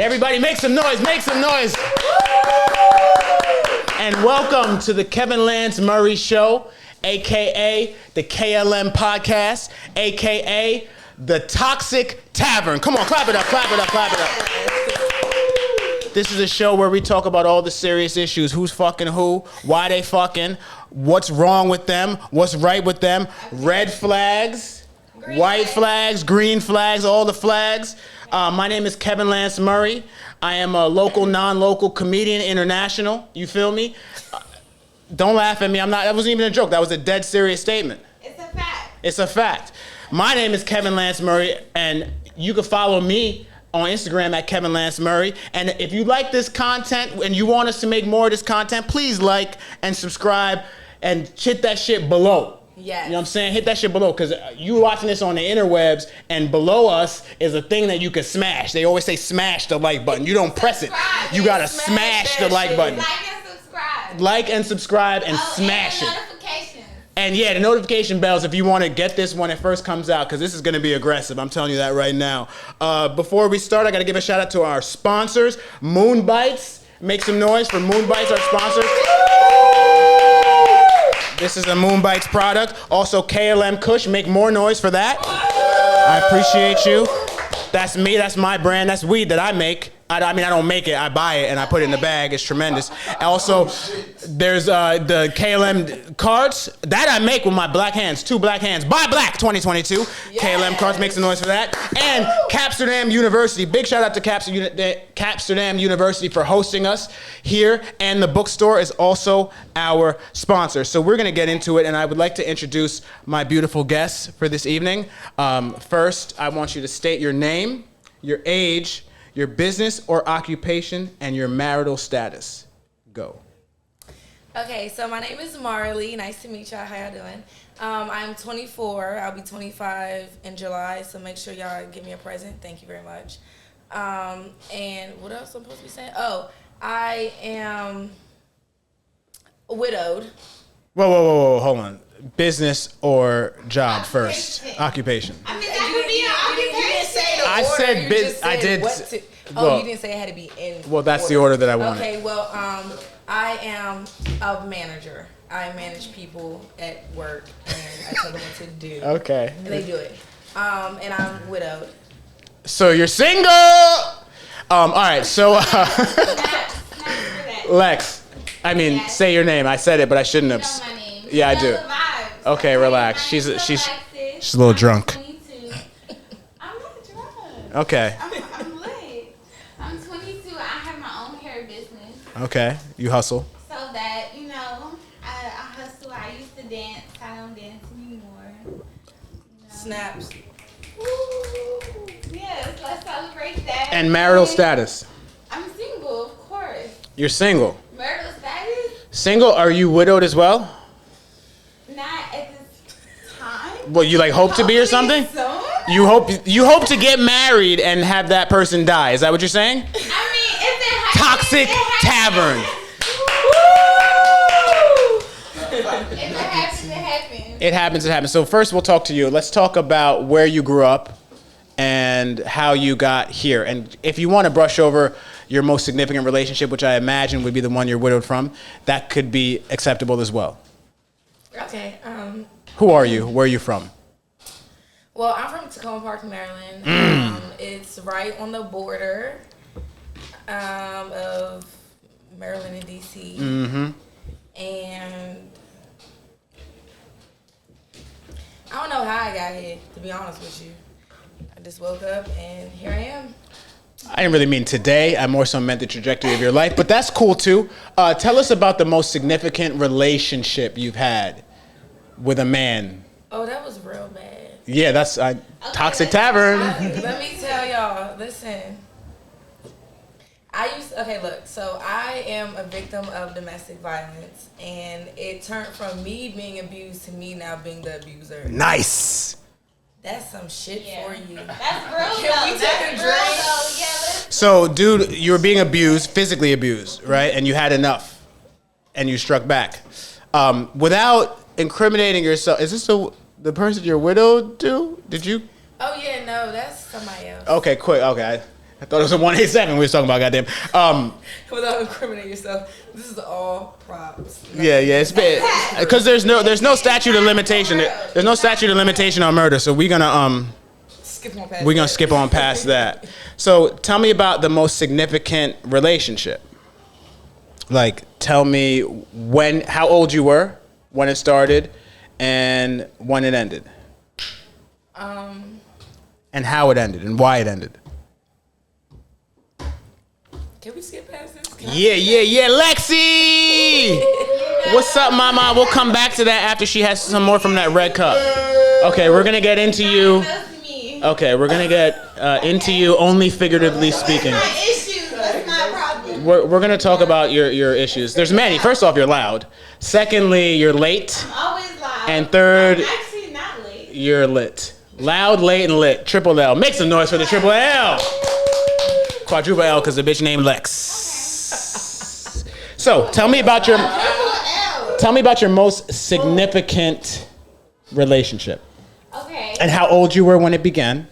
Everybody make some noise, make some noise. And welcome to the Kevin Lance Murray Show, a.k.a. the KLM Podcast, a.k.a. the Toxic Tavern. Come on, clap it up, clap it up, clap it up. This is a show where we talk about all the serious issues. Who's fucking who, why they fucking, what's wrong with them, what's right with them, red flags, white flags, green flags, all the flags. My name is Kevin Lance Murray. I am a local, non-local comedian international. You feel me? Don't laugh at me. That wasn't even a joke. That was a dead serious statement. It's a fact. It's a fact. My name is Kevin Lance Murray, and you can follow me on Instagram at Kevin Lance Murray. And if you like this content and you want us to make more of this content, please like and subscribe and hit that shit below. Yes. You know what I'm saying? Hit that shit below, because you watching this on the interwebs, and below us is a thing that you can smash. They always say smash the like button. You don't press it. You gotta smash the like button. Like and subscribe. Like and subscribe and smash and it. Notifications. And yeah, the notification bells if you want to get this when it first comes out, because this is going to be aggressive. I'm telling you that right now. Before we start, I got to give a shout out to our sponsors, Moon Bites. Make some noise for Moon Bites, our sponsors. This is a Moon Bites product. Also, KLM Kush. Make more noise for that. I appreciate you. That's me. That's my brand. That's weed that I make. I don't make it. I buy it and I put it in the bag. It's tremendous. Also, there's the KLM cards that I make with my black hands. 2 black hands. Buy black 2022. Yes. KLM cards. Make some noise for that. And Capsterdam University. Big shout out to Capsterdam University for hosting us here. And the bookstore is also our sponsor. So we're going to get into it. And I would like to introduce my beautiful guests for this evening. First, I want you to state your name, your age, your business or occupation, and your marital status. Go. Okay, so my name is Marley. Nice to meet y'all. How y'all doing? I'm 24. I'll be 25 in July, so make sure y'all give me a present. Thank you very much. And what else I'm supposed to be saying? Oh, I am widowed. Whoa, hold on. Business or job first? Occupation. I mean, that could be an occupation. You didn't say the I order. said business. I did. You didn't say it had to be in. Well, that's the order that I wanted. Okay, well, I am a manager. I manage people at work, and I tell them what to do. Okay. And they do it. And I'm widowed. So you're single. All right. So Lex. Say your name. I said it, but I shouldn't have. You know my name. Yeah, I do. Okay, relax. She's a little drunk. I'm 22. I'm not drunk. Okay. I'm lit. I'm 22. I have my own hair business. Okay. You hustle. So that, I hustle. I used to dance. I don't dance anymore. Snaps. Woo. Yes, let's celebrate that. And marital status. I'm single, of course. You're single. Marital status? Single? Are you widowed as well? Not at this time. Well, you hope to be or something? Soon? You hope to get married and have that person die. Is that what you're saying? If it happens, Toxic Tavern. If it happens, it happens. It happens. So first we'll talk to you. Let's talk about where you grew up and how you got here. And if you want to brush over your most significant relationship, which I imagine would be the one you're widowed from, that could be acceptable as well. Okay. Who are you? Where are you from? Well, I'm from Tacoma Park, Maryland. It's right on the border of Maryland and DC. Mm-hmm. And I don't know how I got here, to be honest with you. I just woke up and here I am. I didn't really mean today. I more so meant the trajectory of your life, but that's cool too. Tell us about the most significant relationship you've had with a man. Oh, that was real bad. Yeah, that's Toxic Tavern. Let me tell y'all, listen. So I am a victim of domestic violence, and it turned from me being abused to me now being the abuser. Nice. That's some shit for you. That's real, Can we take a drink? So, dude, you were being abused, physically abused, right? And you had enough, and you struck back. Without incriminating yourself, is this the person you're widowed to? Did you? Oh, yeah, no, that's somebody else. Okay, quick. Okay. I thought it was a 187 we was talking about, goddamn. Without incriminating yourself, this is all props. Yeah, it's bad. Because there's no statute of limitation. There's no statute of limitation on murder, so we're gonna skip on past that. So tell me about the most significant relationship. Like, tell me how old you were when it started, and when it ended. And how it ended, and why it ended. Can we skip past this? Yeah, Lexi! What's up, mama? We'll come back to that after she has some more from that red cup. Okay, we're gonna get into you. Okay, we're gonna get into you, only figuratively speaking. My issues, that's my problem. We're gonna talk about your issues. There's many. First off, you're loud. Secondly, you're late. I'm always loud. And third, I'm actually not late. you're lit. Loud, late, and lit. Triple L. Make some noise for the triple L. Quadruple L, because the bitch named Lex. So, tell me about your most significant relationship. Okay. And how old you were when it began.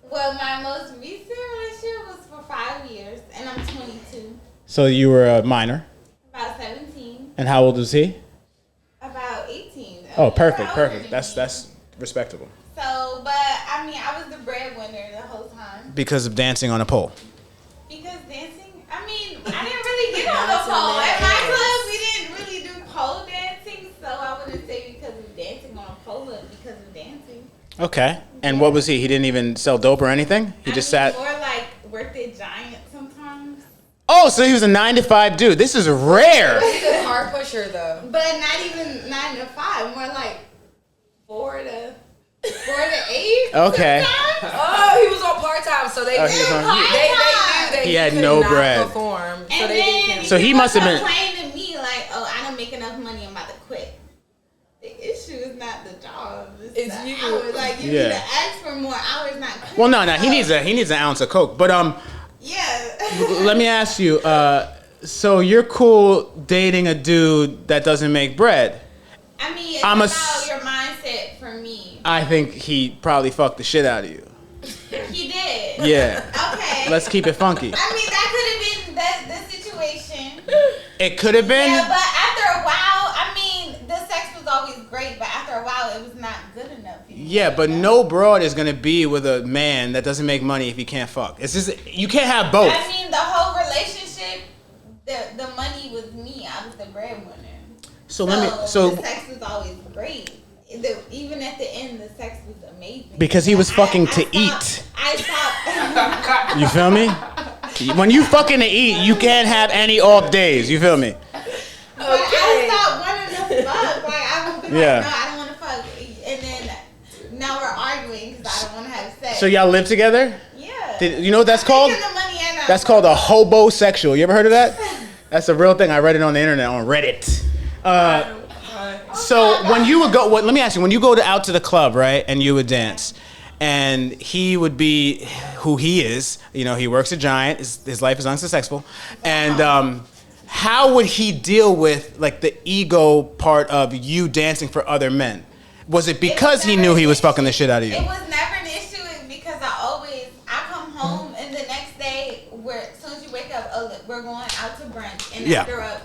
Well, my most recent relationship was for 5 years, and I'm 22. So you were a minor. About 17. And how old was he? About 18. Oh, perfect. That's respectable. So, but I mean, I was the breadwinner the whole time. Because of dancing on a pole. Because dancing, I mean, I didn't really get on the pole. At my club, we didn't really do pole dancing, so I wouldn't say because of dancing on a pole, but because of dancing. Okay. And what was he? He didn't even sell dope or anything? He just sat. More like worked at Giant sometimes. Oh, so he was a 9-to-5 dude. This is rare. He's a hard pusher, though. But not even 9 to 5, more like 4 to 8. Okay. Sometimes. Oh, he was on part-time, so they knew that He had could no not bread. Perform, so And they then didn't him. So he must have been. complaining to me like, oh, I don't make enough money, I'm about to quit. The issue is not the job. It's the you. hours. Like, you need to ask for more hours, not quit. Well, no, he needs an ounce of coke. But Yeah. let me ask you. So you're cool dating a dude that doesn't make bread? I mean, it's I'm about your mindset for me. I think he probably fucked the shit out of you. He did. Yeah. Okay. Let's keep it funky. I mean, that could have been the situation. It could have been. Yeah, but after a while, I mean, the sex was always great, but after a while, it was not good enough. Yeah, but no broad is gonna be with a man that doesn't make money if he can't fuck. It's just you can't have both. I mean, the whole relationship, the money was me. I was the breadwinner. So the sex was always great. Even at the end, the sex was amazing. Because he was fucking to eat. I stopped. You feel me? When you fucking to eat, you can't have any off days. You feel me? But I stopped wanting to fuck. Like, I would be like, Yeah. no, I don't want to fuck. And then now we're arguing because I don't want to have sex. So y'all live together? Yeah. You know what that's called? Making the money and I'm That's called a hobosexual. You ever heard of that? That's a real thing. I read it on the internet on Reddit. So when you would go, let me ask you, when you go out to the club, right, and you would dance, and he would be who he is, you know, he works at Giant, his life is unsuccessful, and how would he deal with like the ego part of you dancing for other men? Was it because he knew he was fucking the shit out of you? It was never an issue because I come home and the next day, as soon as you wake up, we're going out to brunch, and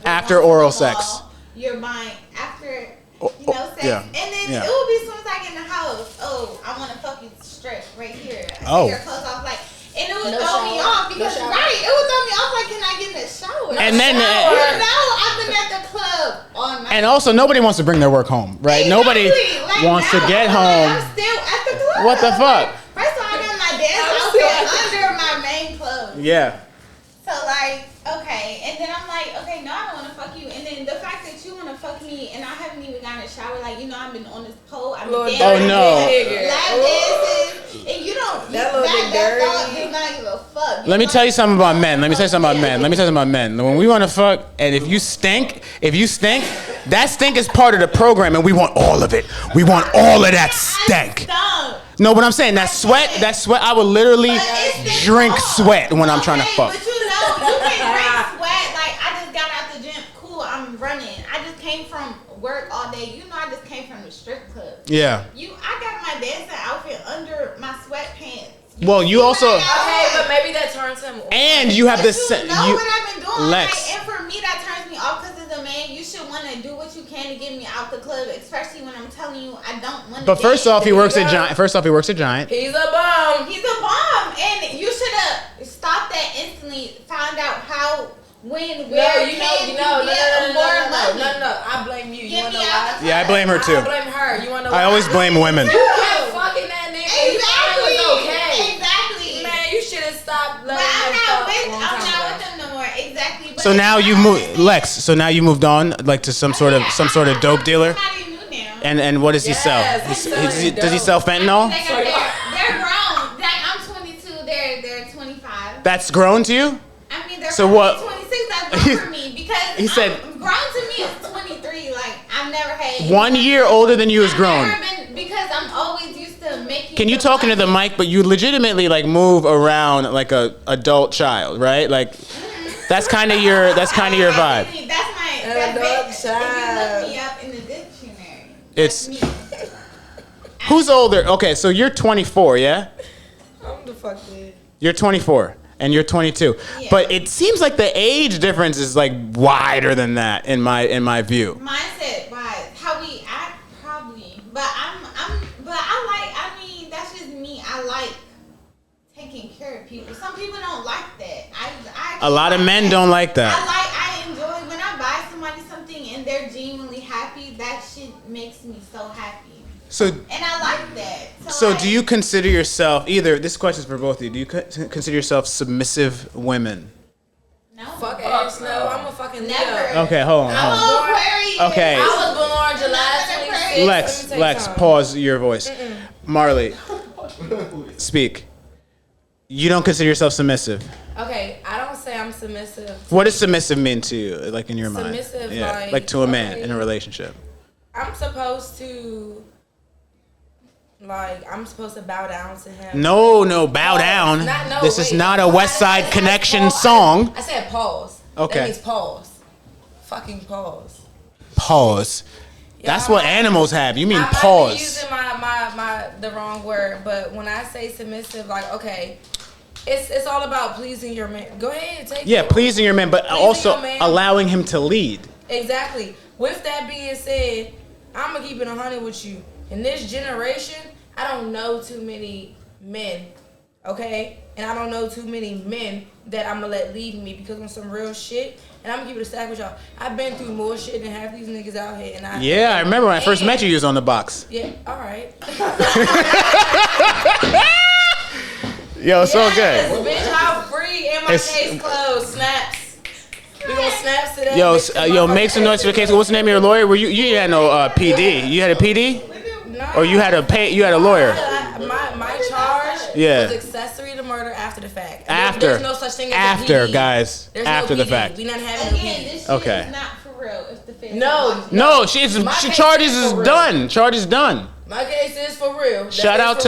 after oral sex. You're buying after sex, yeah. and then Yeah. it would be as soon as I get in the house. Oh, I want to fuck you straight right here. I Oh. take your clothes off, like, and it would throw me off because it would throw me off. Like, can I get in the shower? And then I've been at the club all night. and also nobody wants to bring their work home, right? Nobody wants to get home. I'm still at the club. What the fuck? First of all, I got my dance outfit under my main clothes. Yeah. So like, okay, and then I'm like, okay, no, I don't want to fuck you. And then the fact that you want to fuck me and I haven't even gotten a shower, like, you know, I've been on this pole, I've been dancing, Oh, no. lap dances, and you don't, that dog does not give a fuck. Let me tell you something about men. When we want to fuck, and if you stink, that stink is part of the program, and we want all of it. We want all of that stank. No, but I'm saying that sweat, I would literally drink sweat when I'm trying to fuck. But you know, you can drink sweat. Like, I just got out the gym. Cool, I'm running. I just came from work all day. You know, I just came from the strip club. Yeah. I got my dancing outfit under my sweatpants. Well, you also. Okay, but maybe that turns him on. And you have this. You know what I've been doing, Lex. like, and for me that turns me off because as a man, you should want to do what you can to get me out the club, especially when I'm telling you I don't want to. But first off, he works at Giant. First off, he works at Giant. He's a bum. He's a bomb, and you should have stopped that instantly. Found out how, when, where, No, I blame you. You Get wanna me know out why? the Yeah, I blame her too. I blame her. You wanna know I why? always blame women. You kept fucking that nigga. Exactly. It was okay. Exactly. Man, you should have stopped But letting I'm them not fuck with. a long I'm time not ago. with them no more. Exactly. But So now it's you not moved, the same. Lex. So now you moved on, like to some sort of dope dealer. Somebody new now. And what does he sell? Yes, he's selling Does he dope. sell fentanyl? They're grown. Like I'm 22. They're 25. That's grown to you? I mean, they're So probably what- 26. That's grown for me because he said- grown to me is 23. Like I've never had 1 year older than you is I've grown. never been, because I'm always used to making. Can you talk into the mic? But you legitimately like move around like a adult child, right? Like that's kind of your vibe. That's my. Adult That's if you child. look me up in the dictionary. It's- that's me. Who's older? Okay, so you're 24, yeah? I'm the fuck dead. You're 24 and you're 22. Yeah. But it seems like the age difference is like wider than that in my view. Mindset wise, how we act probably, but I mean that's just me. I like taking care of people. Some people don't like that. A lot of men don't like that. I enjoy when I buy somebody something and they're genuinely happy. That shit makes me so happy, So and I like that. So like, do you consider yourself this question is for both of you. Do you consider yourself submissive women? No. Fuck ass no. I'm a fucking Leo. Never. Okay, hold on. I'm an Aquarius. Okay. I was born on July 26th. Lex, Let me take time. pause your voice. Marley, speak. You don't consider yourself submissive. Okay, I don't say I'm submissive. What does submissive mean to you, like in your mind? Submissive, Yeah, like, to a man okay. in a relationship. I'm supposed to bow down to him. No, bow Pause. down. No, This is wait. not a West Side I said Connection pause. song. I said pause. Okay. That means pause. Fucking pause. Pause. That's Y'all- what animals have. You mean I might be pause. using my the wrong word, but when I say submissive, like okay, it's all about pleasing your man. Go ahead, take Yeah, it. pleasing your man, but Pleasing also your man. allowing him to lead. Exactly. With that being said, I'm gonna keep it 100 with you. In this generation, I don't know too many men, okay? And I don't know too many men that I'm gonna let lead me because on some real shit. And I'm gonna keep it a stack with y'all. I've been through more shit than half these niggas out here. And Yeah, I remember when I first met you, you was on the box. Yeah, all right. Yo, it's so good. Bitch, I'm free and my case closed. Snaps. We gonna snaps today. Yo, make some notifications. What's the name of your lawyer? Were you had no PD? You had a PD? No. Or you had a lawyer? My charge Yeah. was accessory to murder after the fact. After. There's no such thing as a After, PD. guys. There's After no the PD. fact. We not having no Again, PD. this shit Okay. is not for real. If the feds No. No, she's My case charges is is for real. done. Charges done. My case is for real. That Shout is out for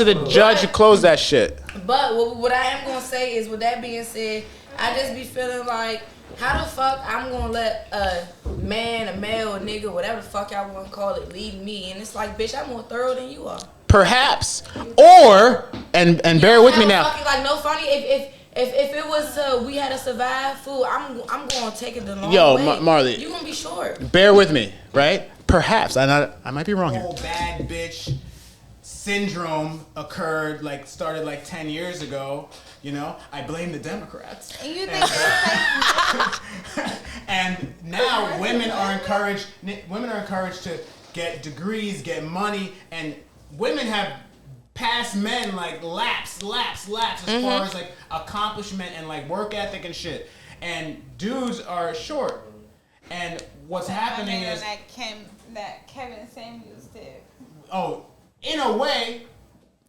to real. the judge who closed that shit. But what I am gonna say is, with that being said, I just be feeling like, how the fuck I'm gonna let a man, a male, a nigga, whatever the fuck y'all wanna call it, lead me? And it's like, bitch, I'm more thorough than you are. Perhaps. Or and bear with me now. Fucking, like, no funny. If it was we had to survive, fool, I'm gonna take it the long Yo, way. Marley. You gonna be short. Bear with me, right? Perhaps. I might be wrong here. Whole bad bitch syndrome started 10 years ago. You know, I blame the Democrats. And you think they're And now women are encouraged to get degrees, get money, and women have passed men laps as far as accomplishment and work ethic and shit. And dudes are short. And what's happening is that Kevin Samuels did. oh, in a way,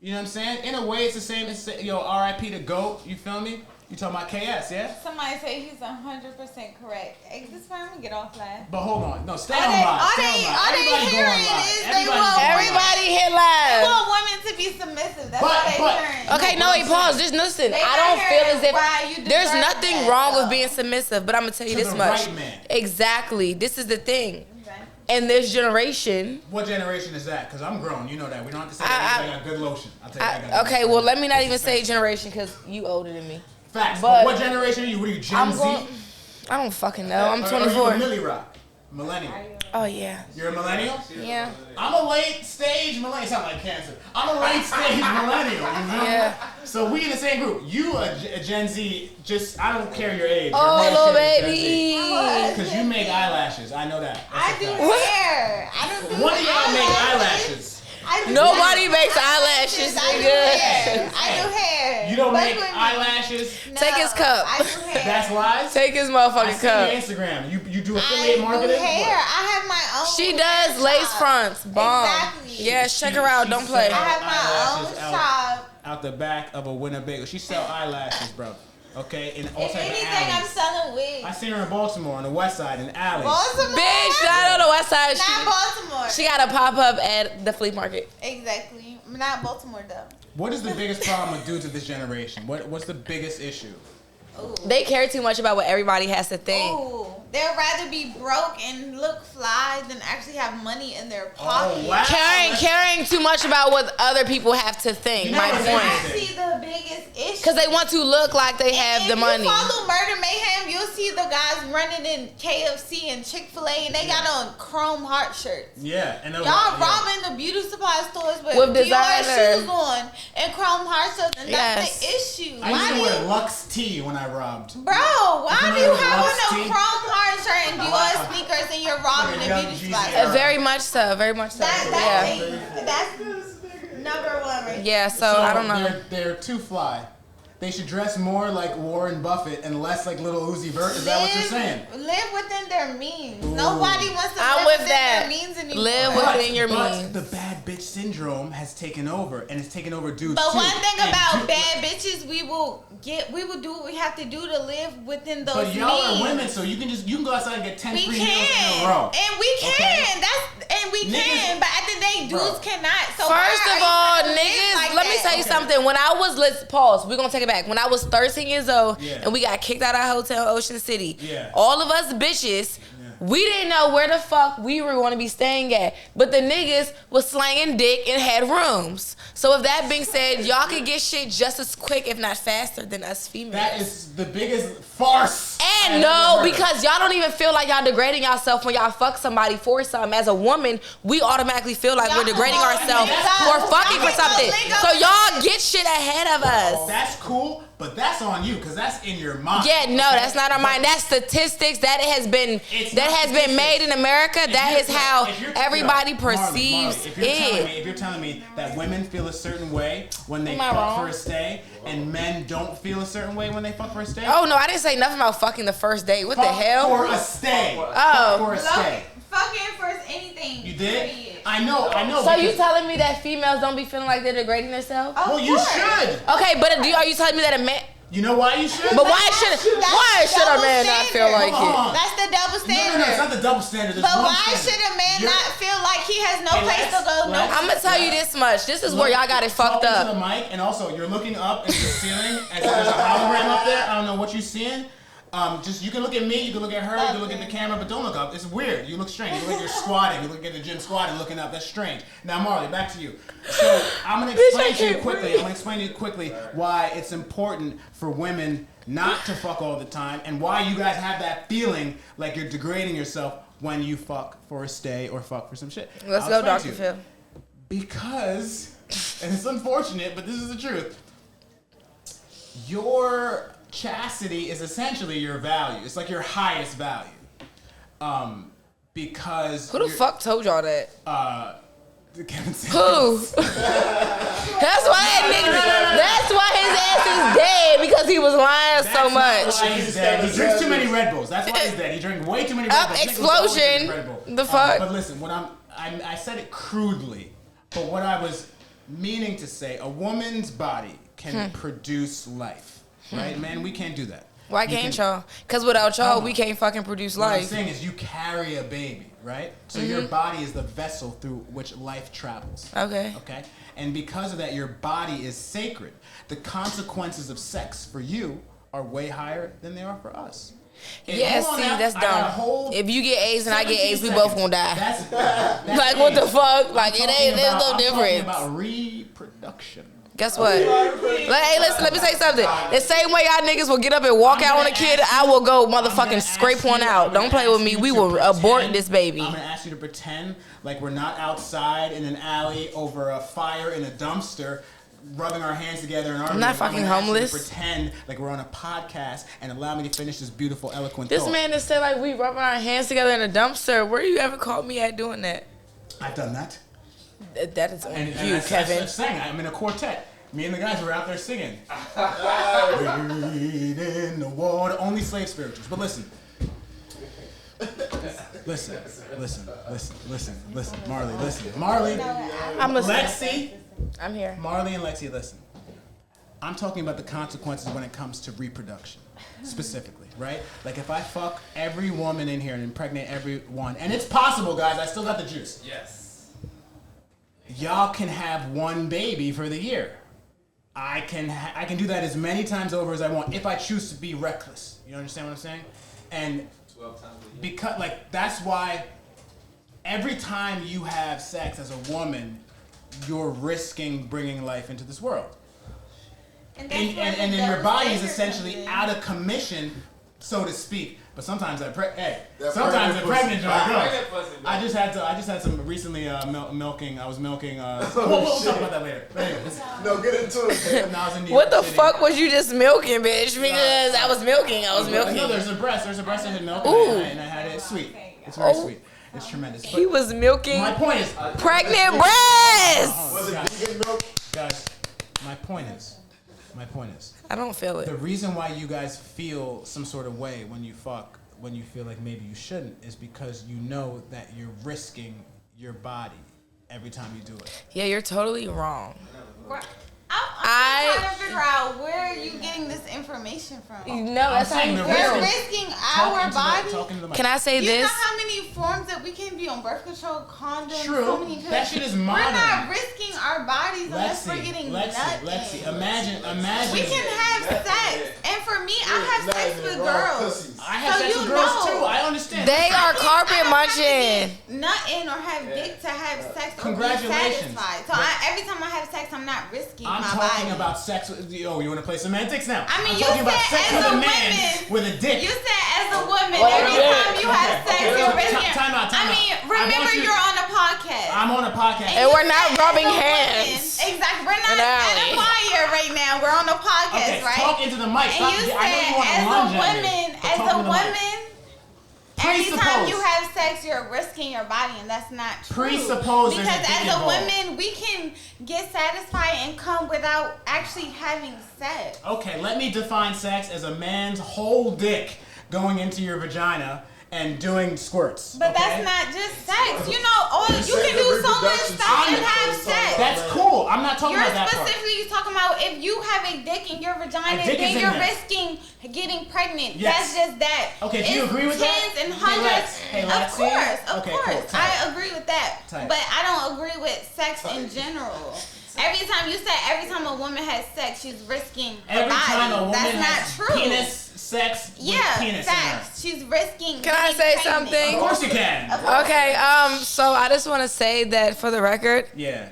you know what I'm saying? In a way, it's the same. It's, RIP to GOAT. You feel me? You talking about KS, yeah? Somebody say he's 100% correct. Hey, this time we get off live. But hold on. No, stay All on they- live. all Stay they- on live. all they Everybody go on hearing live. is they Everybody want go on Everybody hit They live. want women to be submissive. That's But- what they but- hearing. Okay, no, wait, pause. Just listen. They I don't not feel hearing as if why you there's deserve nothing that, wrong though. with being submissive, but I'm gonna tell you To this the much. right man. Exactly. This is the thing. Okay. In this generation, What generation is that? Because I'm grown. You know that. We don't have to say I- that. I got good lotion. I'll tell you that. I got okay, good well, lotion. let me not even say generation because you older than me. Facts. but- What generation are you? What are you, Gen I'm Z? going. I don't fucking know. I'm Or are 24. you a Millie Rock? Millennial. Oh yeah. You're a millennial? Yeah. I'm a late stage millennial. Sound like cancer. I'm a late stage millennial. You know? Yeah. So we in the same group. You a Gen Z. Just I don't care your age. Oh, little baby. Because you make eyelashes. I know that. I That's do a fact. hair. I don't do One of y'all make eyelashes. I do Nobody makes eyelashes, I do nigga. hair. I do hair. You don't Fuck make with me. eyelashes. No, Take his cup. I do hair. That's lies. Take his I motherfucking see cup. your Instagram. You do I affiliate do marketing. hair. I have my own. She hair does lace shop. fronts. Bomb. Exactly. Yes, check her out. Don't play. I have my Eyelashes own out. shop. Out the back of a Winnebago. She sell eyelashes, bro. Okay, in all If type of anything, I'm alleys. selling wigs. I seen her in Baltimore on the west side in alleys. Baltimore. Bitch, not on the west side. Not Baltimore. She got a pop up at the flea market. Exactly. Not Baltimore though. What is the biggest problem with dudes of this generation? What's the biggest issue? Ooh. They care too much about what everybody has to think. Ooh. They'd rather be broke and look fly than actually have money in their pocket. Oh wow! Caring too much about what other people have to think. You know My what's point. I interesting? see the biggest issue. Because they want to look like they have the money. If you follow Murder Mayhem, you'll see the guys running in KFC and Chick-fil-A, and they got on chrome heart shirts. Yeah, and Y'all robbing the beauty supply stores with With Dior designer. shoes on and chrome heart shirts, and that's the issue. I Why used do to wear you, Lux tea when I robbed. bro? Why You do you know have Lux on a tea? chrome heart shirt and Dior sneakers and you're robbing Like a a beauty young supply Jeezy store? era. Very much so. Very much so. That's number one right Yeah, so I don't know. They're too fly. They should dress more like Warren Buffett and less like Little Uzi Vert. Is that what you're saying? Live within their means. Ooh. Nobody wants to I'm live with within that. their means anymore. Live within your but means. the bad bitch syndrome has taken over, and it's taken over dudes But too. one thing And about dude- bad bitches, we will do what we have to do to live within those But y'all means. are women, so you can go outside and get 10 We free meals in a can, row. and we can. Okay? We Niggas- can. But at the day, dudes Bro. cannot. So First why are of you all, trying to live niggas, like let me that? tell you Okay. something. When I was, let's pause, we're gonna take it back. When I was 13 years old Yeah. and we got kicked out of our hotel in Ocean City, Yeah. all of us bitches, we didn't know where the fuck we were gonna be staying at. But the niggas was slanging dick and had rooms. So with that being said, y'all could get shit just as quick, if not faster, than us females. That is the biggest farce. And I've no, ever heard. because y'all don't even feel like y'all degrading yourself when y'all fuck somebody for something. As a woman, we automatically feel like we're Y'all degrading can go ourselves link up. for fucking Y'all for can go something. link up. So y'all get shit ahead of us. That's cool, but that's on you because that's in your mind. Yeah, no, okay? that's not our mind. That's statistics that has been It's not made in America. That is how If you're- everybody yo, perceives Marley, it. if you're telling me that women feel a certain way when they Am I fuck wrong? for a stay, and men don't feel a certain way when they fuck for a stay. Oh no, I didn't say nothing about fucking the first date. What the Fuck hell? For a stay. Oh. Fuck for a stay. Fucking first anything. You did? period. I know. So you because- telling me that females don't be feeling like they're degrading themselves? Of Well, you course. should. Okay, but are you telling me that a man? You know why you should? But why that's- should that's a double man not feel standard. like Hold it? on. That's the double standard. No, it's not the double standard. There's But one why standard. should a man You're- not feel like he has no Hey, place to go? No. I'm gonna tell you this much. This is where y'all got it fucked Talking up. to the mic, and also you're looking up into the ceiling as there's a hologram up there. I don't know what you're seeing. Just you can look at me, you can look at her, you can look at the camera, but don't look up. It's weird. You look strange. You look like you're squatting. You look at the gym squatting, looking up. That's strange. Now, Marley, back to you. So I'm gonna explain to you quickly. I'm gonna explain to you quickly why it's important for women not to fuck all the time, and why you guys have that feeling like you're degrading yourself when you fuck for a stay or fuck for some shit. Let's I'll go, explain to Dr. you. Phil. Because, and it's unfortunate, but this is the truth. Your chastity is essentially your value. It's like your highest value. Because Who the you're- fuck told y'all that? Kevin said. Who? That's why that nigga. That's why his ass is dead because he was lying That's so not much. why he's dead. He drinks too many Red Bulls. That's why he's dead. He drank way too many Red Up Bulls. Niggas always explosion. drink Red Bull. The fuck? But listen, what I said it crudely, but what I was meaning to say, a woman's body can produce life. right? Man, we can't do that. Why can't y'all? Because without y'all, we can't fucking produce What I'm life. saying is you carry a baby, right? So your body is the vessel through which life travels. Okay. Okay? And because of that, your body is sacred. The consequences of sex for you are way higher than they are for us. Yeah, Hold on see, now, that's I got a dumb. whole If you get AIDS and I get 17 AIDS, we both seconds. gonna die. That's Like, what the fuck? Like, it ain't, there's no I'm difference. talking about reproduction. Guess what? Hey, listen, let me say something. The same way y'all niggas will get up and walk out on a kid, I will go motherfucking scrape one out. Don't play with me. We will abort this baby. I'm gonna ask you to pretend like we're not outside in an alley over a fire in a dumpster, rubbing our hands together and arguing. I'm not fucking gonna ask you to homeless. pretend like we're on a podcast and allow me to finish this beautiful, eloquent This thought. man just said like we rubbing our hands together in a dumpster. Where you ever caught me at doing that? I've done that. That is on And you, I Kevin. sang. I'm in a quartet. Me and the guys were out there singing. Wade in the water. Only slave spirituals. But listen. Listen. Marley, listen. Marley, I'm listening. Lexi. I'm here. Marley and Lexi, listen. I'm talking about the consequences when it comes to reproduction, specifically, right? Like if I fuck every woman in here and impregnate everyone, and it's possible, guys, I still got the juice. Yes. Y'all can have one baby for the year. I can do that as many times over as I want if I choose to be reckless. You understand what I'm saying? And 12 times a year. because like that's why every time you have sex as a woman, you're risking bringing life into this world. And then your body is essentially out of commission, so to speak. But sometimes sometimes the pregnant joint goes. I just had some recently milking. I was milking. We'll talk about that later. But anyways, No, get into it. when I was in New What York the City- fuck was you just milking, bitch? Because I was milking. No, there's a breast. There's a breast I had milk, Ooh. and I had it sweet. It's very Oh. sweet. It's tremendous. He But was milking my point is, pregnant breasts. Was it vegan milk? guys, my point is, I don't feel the it. reason why you guys feel some sort of way when you fuck, when you feel like maybe you shouldn't, is because you know that you're risking your body every time you do it. Yeah, you're totally wrong. I'm trying to figure out where are you getting this information from. No, that's how saying you the We're feel. risking our body. Talking to the mic. Can I say You this? know how many forms that we can be on birth control, condoms, True. so many That shit is We're modern. not risking our bodies unless we're getting nothing. Lexi, imagine. We can have sex, and for me, I have sex with girls. I have So sex you with girls know. too. I understand. They are I carpet don't have to munching. get nothing or have dick to have sex or be Congratulations. satisfied. So every time I have sex, I'm not risking I'm my talking body. about sex with. Oh, you want to play semantics now? I mean, I'm you talking about said sex as with a a man woman- with a dick. You said as a woman, Well, every yeah. time you have sex, you're risking. Time out. I mean, I remember want you- you're on a podcast. I'm on a podcast. And you we're not said rubbing as a woman- hands. Exactly. We're not In the at a alley. fire right now. We're on a podcast, Okay, right? talk into the mic. And Stop. you said I know you want to as a lunge at me, woman, but as talk a into the mic. woman, every time Presuppose. you have sex, you're risking your body, and that's not true. Presuppose there's a Because dick as a involved. woman, we can get satisfied and come without actually having sex. Okay, let me define sex as a man's whole dick going into your vagina and doing squirts. But okay? that's not just sex. You know, you said can the do so much reproduction stuff and side have is talking sex. That's cool. I'm not talking You're about that part. specifically talking about if you have a dick in your vagina, A dick is then in you're there. risking getting pregnant. Yes. That's just that. Okay, do you It's agree with that? tens and Hey, hundreds. Lex. Hey, Of Lexi. course, of Okay, course. cool. Tight. I agree with that. Tight. But I don't agree with sex in general. Every time you said every time a woman has sex, she's risking her Every body. time a woman That's not has true. penis sex with Yeah, penis in her. facts. She's risking. Can I getting say pregnant. something? Of course you can. Okay, so I just want to say that for the record, Yeah.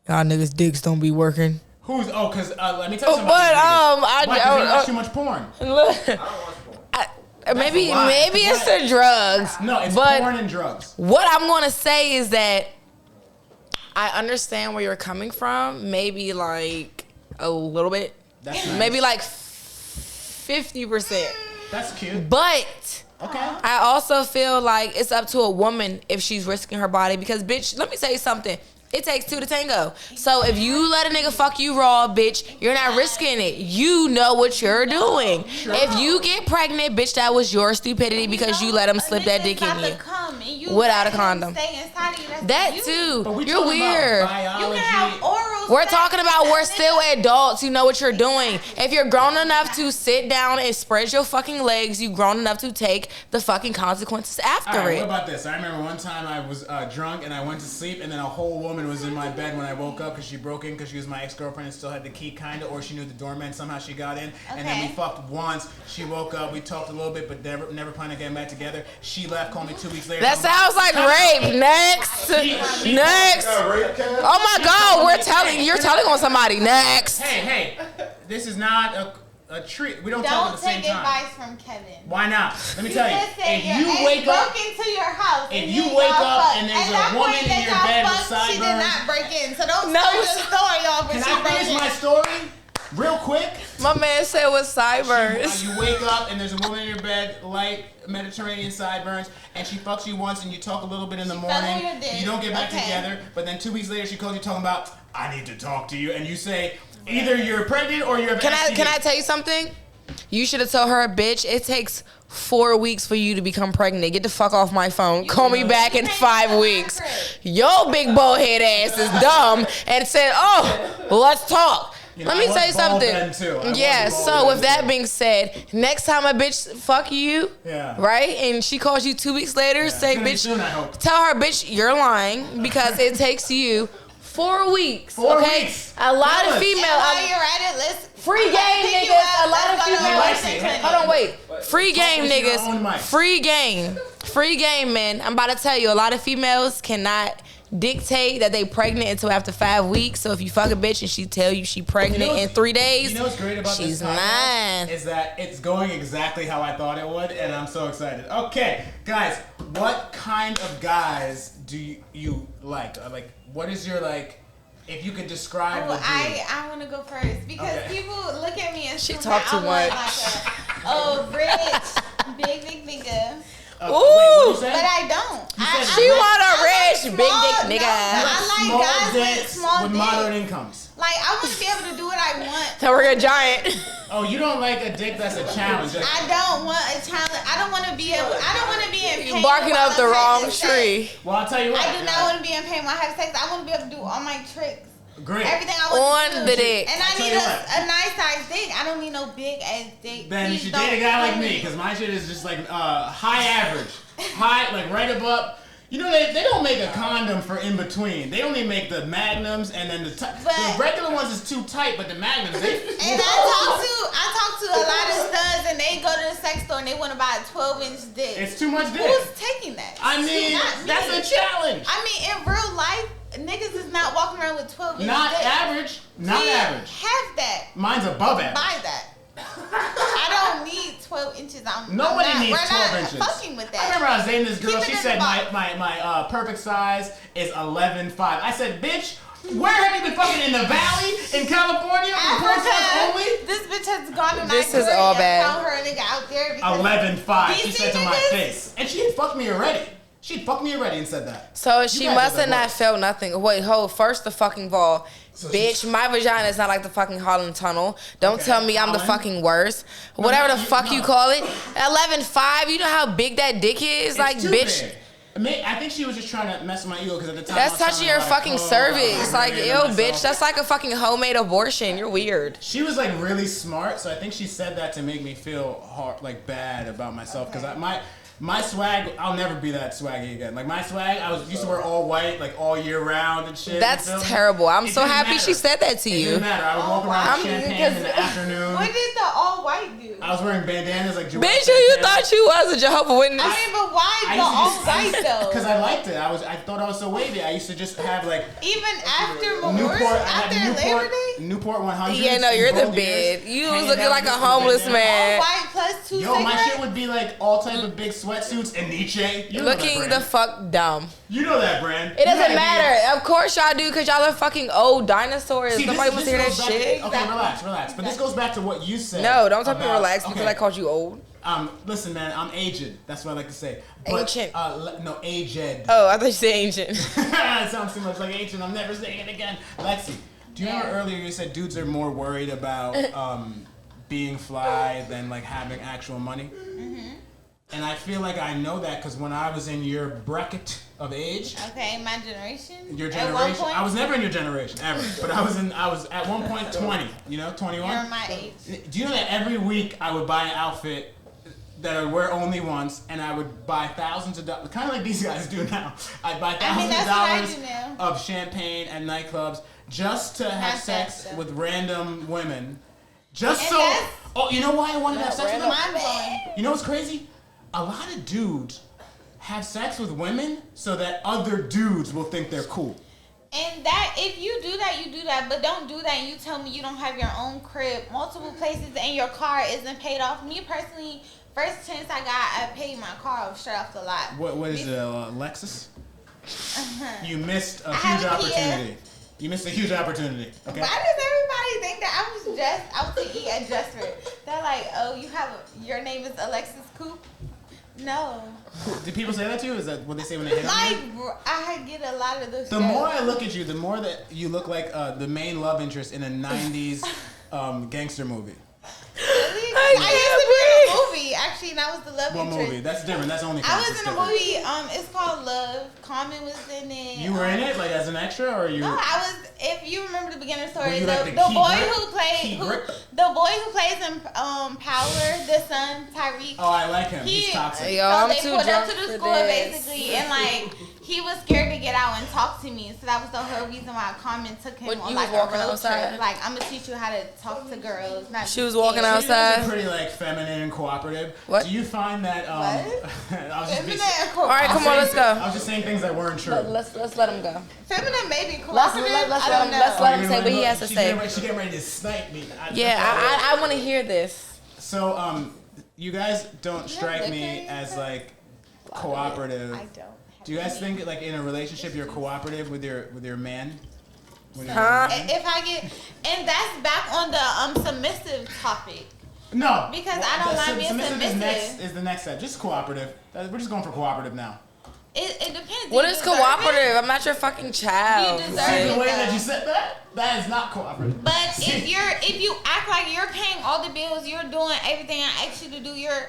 y'all niggas' dicks don't be working. Who's? Oh, cause let me tell you something. But about I these niggas. Why? 'Cause they watch too much porn. Look, maybe a lie. it's the drugs. No, it's but porn and drugs. what I'm gonna say is that I understand where you're coming from. Maybe like a little bit, That's nice. maybe like 50%. That's cute. But Okay. I also feel like it's up to a woman if she's risking her body because, bitch, let me tell you something. It takes two to tango. So if you let a nigga fuck you raw, bitch, you're not risking it. You know what you're doing. If you get pregnant, bitch, that was your stupidity because you let him slip that dick in you. Without a condom. Stay inside of you. That's That you. too. But we You're talking weird. about You biology. can have oral We're talking about we're still adults. You know what you're doing. If you're grown enough to sit down and spread your fucking legs, you grown enough to take the fucking consequences after All right, it. what about this? I remember one time I was drunk and I went to sleep, and then a whole woman was in my bed when I woke up because she broke in because she was my ex-girlfriend and still had the key, kind of, or she knew the doorman. Somehow she got in, and then we fucked once. She woke up, we talked a little bit, but never planned on getting back together. She left, called me 2 weeks later. That sounds like rape. Next. Next. Oh my God, you're telling on somebody. Next. Hey, this is not a treat. We don't talk at the same time. Don't take advice from Kevin. Why not? Let me tell you. If you wake up, broke into your house, if you wake up and there's a woman in your bed with sideburns, she did not break in. So don't start your story off. Can I finish my story real quick? My man said with sideburns. You wake up and there's a woman in your bed, light Mediterranean sideburns, and she fucks you once and you talk a little bit in the morning. You don't get back together, but then 2 weeks later she calls you talking about, I need to talk to you, and you say, either you're pregnant or you're Can I tell you something? You should have told her, bitch, it takes 4 weeks for you to become pregnant. Get the fuck off my phone. Call me back in 5 weeks. Your big bowhead ass is dumb and said, oh, let's talk. Let me tell you something. Yeah, so with that being said, next time a bitch fuck you, right, and she calls you 2 weeks later, say, bitch, tell her, bitch, you're lying because it takes you 4 weeks. 4 weeks. A lot of females. While you're at it, let's free game niggas. A lot of females. Hold on, wait. Free game niggas. Free game. Free game, man. I'm about to tell you, a lot of females cannot dictate that they pregnant until after 5 weeks. So if you fuck a bitch and she tell you she pregnant in 3 days, you know what's great about she's this podcast mine. Is that it's going exactly how I thought it would, and I'm so excited. Okay, guys, what kind of guys do you like? Like, what is your like? If you could describe the breed. I want to go first because people look at me and she talk too much. Rich, big nigga. Ooh, wait, but I don't. She want a rich, big dick nigga. I like guys with small with dicks. moderate incomes. Like, I want to be able to do what I want. So we're a giant. Oh, you don't like a dick that's a challenge. I don't want a challenge. I don't want to be able. I don't want to be in pain. You barking up the wrong tree. Well, I'll tell you what. I do not want to be in pain while I have sex. I want to be able to do all my tricks. Great. Everything I want to do. On the dick. And I need a nice size dick. I don't need no big ass dick. Then you should date a guy like me, because my shit is just like high average. High, like right above. You know, they don't make a condom for in between. They only make the magnums, and then the regular ones is too tight, but the magnums, they... And I talk to a lot of studs, and they go to the sex store and they want to buy a 12-inch dick. It's too much dick. Who's taking that? I mean, that's a challenge. I mean, in real life, niggas is not walking around with 12-inch Not dick. average. Not average. Have that. Mine's above average. Buy that. I don't need 12 inches. Nobody needs 12 not inches. Fucking with that. I remember I was dating this girl. Keep She it in said the box. my perfect size is 11.5. I said, bitch, where have you been fucking in the valley in California? Africa. Only? This bitch has gone to This Nigeria. is all bad. Found her nigga out there. 11.5. She DC said to my niggas? face, and she had fucked me already. She'd fucked me already and said that. So she guys must are have the not worst. felt nothing. Wait, hold. First the fucking ball. Bitch, my vagina is not like the fucking Holland Tunnel. Don't tell me I'm the fucking worst. Whatever the fuck you call it. 11.5, you know how big that dick is? It's Like, too bitch. big. I think she was just trying to mess with my ego because at the time That's I was touching trying your to, fucking like, cervix. Like, really ew, myself. bitch. That's like a fucking homemade abortion. You're weird. She was like really smart, so I think she said that to make me feel like bad about myself because my swag, I'll never be that swaggy again. Like my swag, used to wear all white like all year round and shit. That's you feel me? terrible. I'm It so didn't happy matter. she said that to It you. didn't matter. I would walk around with champagne in the afternoon. What did the all white do? I was wearing bandanas like Joel Bitch, who you Santana. thought you was, a Jehovah's Witness? I mean, but why the all white though? Because I liked it. I thought I was so wavy. I used to just have like Even after Memorial, Newport. I after had Labor Day? Newport 100. Yeah, no, you're the bed. You was looking like a homeless All man. white plus 2 Yo, my cigarettes? shit would be like all type of big sweatsuits and Nietzsche. You know Looking that the brand. fuck dumb. You know that brand. It You gotta doesn't be- matter. Of course y'all do, because y'all are fucking old dinosaurs. See, Nobody wants to hear that goes back shit. Okay, relax. But this goes back to what you said. No, don't tell me about- relax because I called you old. Listen, man, I'm aged. That's what I like to say. But, Ancient. No, aged. Oh, I thought you said ancient. It sounds too much like ancient. I'm never saying it again. Lexi, do you remember earlier you said dudes are more worried about being fly than like having actual money? Mm-hmm. And I feel like I know that because when I was in your bracket of age, Okay, my generation. your At one generation, point, I was never in your generation ever, but I was at one point 20. You know, 21. you're my age. Do you know that every week I would buy an outfit that I would wear only once, and I would buy thousands of dollars, kind of like these guys do now. I'd buy thousands that's of what I dollars do now. of champagne at nightclubs just to have Not sex that, though. with random women. Just And so. that's- Oh, you know why I wanted to have sex with them? My bad. You know what's crazy? A lot of dudes have sex with women so that other dudes will think they're cool. And that, if you do that, you do that. But don't do that and you tell me you don't have your own crib, multiple places, and your car isn't paid off. Me personally, first chance I paid my car off straight off the lot. What is it, Lexus? You missed a I have huge a Kia. opportunity. You missed a huge opportunity. Okay. Why does everybody think that I was to eat at Just for it? They're like, oh, your name is Alexis Coop? No. Do people say that to you? Is that what they say when they hit on you? Like, I get a lot of those. The more I look at you, the more that you look like the main love interest in a 90s gangster movie. Really? I used to be in a movie, actually, and I was the love What interest. movie? That's different. That's only. I was in a movie, it's called Love. Common was in it. You were in it, like as an extra, or you? No, I was. If you remember the beginning story, Were you the like the boy key grip? who played Key grip? the boy who plays in Power, the son Tyreek. Oh, I like him. He's toxic. Yo, So I'm they too pulled up drunk to the for school this. basically, and like he was scared to get out and talk to me. So that was the whole reason why Common took him What, on you like was a walking road outside? trip. Like, I'm gonna teach you how to talk to girls. Not She was just walking kids. outside. She's pretty like feminine and cooperative. What? Do you find that? What? I was just. Feminine and All right, come on, let's I go. was just saying things that weren't true. Let's let him go. Feminine may be Let's cooperative. let I don't him know. let him say what he has to She's say. getting ready to snipe me. Yeah, I want to hear this. So you guys don't strike liquor me in your as cup? like cooperative. I don't. Do you guys think like in a relationship you're cooperative with your man? With your Huh? man? If I get, and that's back on the submissive topic. No. Because I don't mind being Is submissive. the next step. Just cooperative. We're just going for cooperative now. It depends. What Do you is deserve cooperative? it? I'm not your fucking child. You deserve See it. the way that you said that? That is not cooperative. But if you act like you're paying all the bills, you're doing everything I asked you to do, you're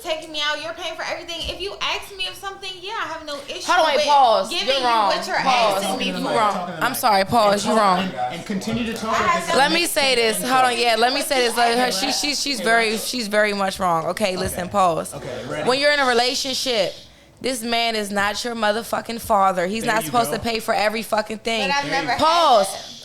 taking me out, you're paying for everything. If you ask me of something, yeah, I have no issue Hold on, wait, with pause. giving You're you wrong. what you're Pause. asking me Talking to the for. mic, wrong. talking to the I'm mic. sorry, pause. And You wrong. And continue to talk. Let me say this. Hold on. Yeah, let me say this. Like her, she's very much wrong. Okay, listen. Pause. Okay, ready? When you're in a relationship, this man is not your motherfucking father. He's There not you supposed go. to pay for every fucking thing. But I've never had Pause.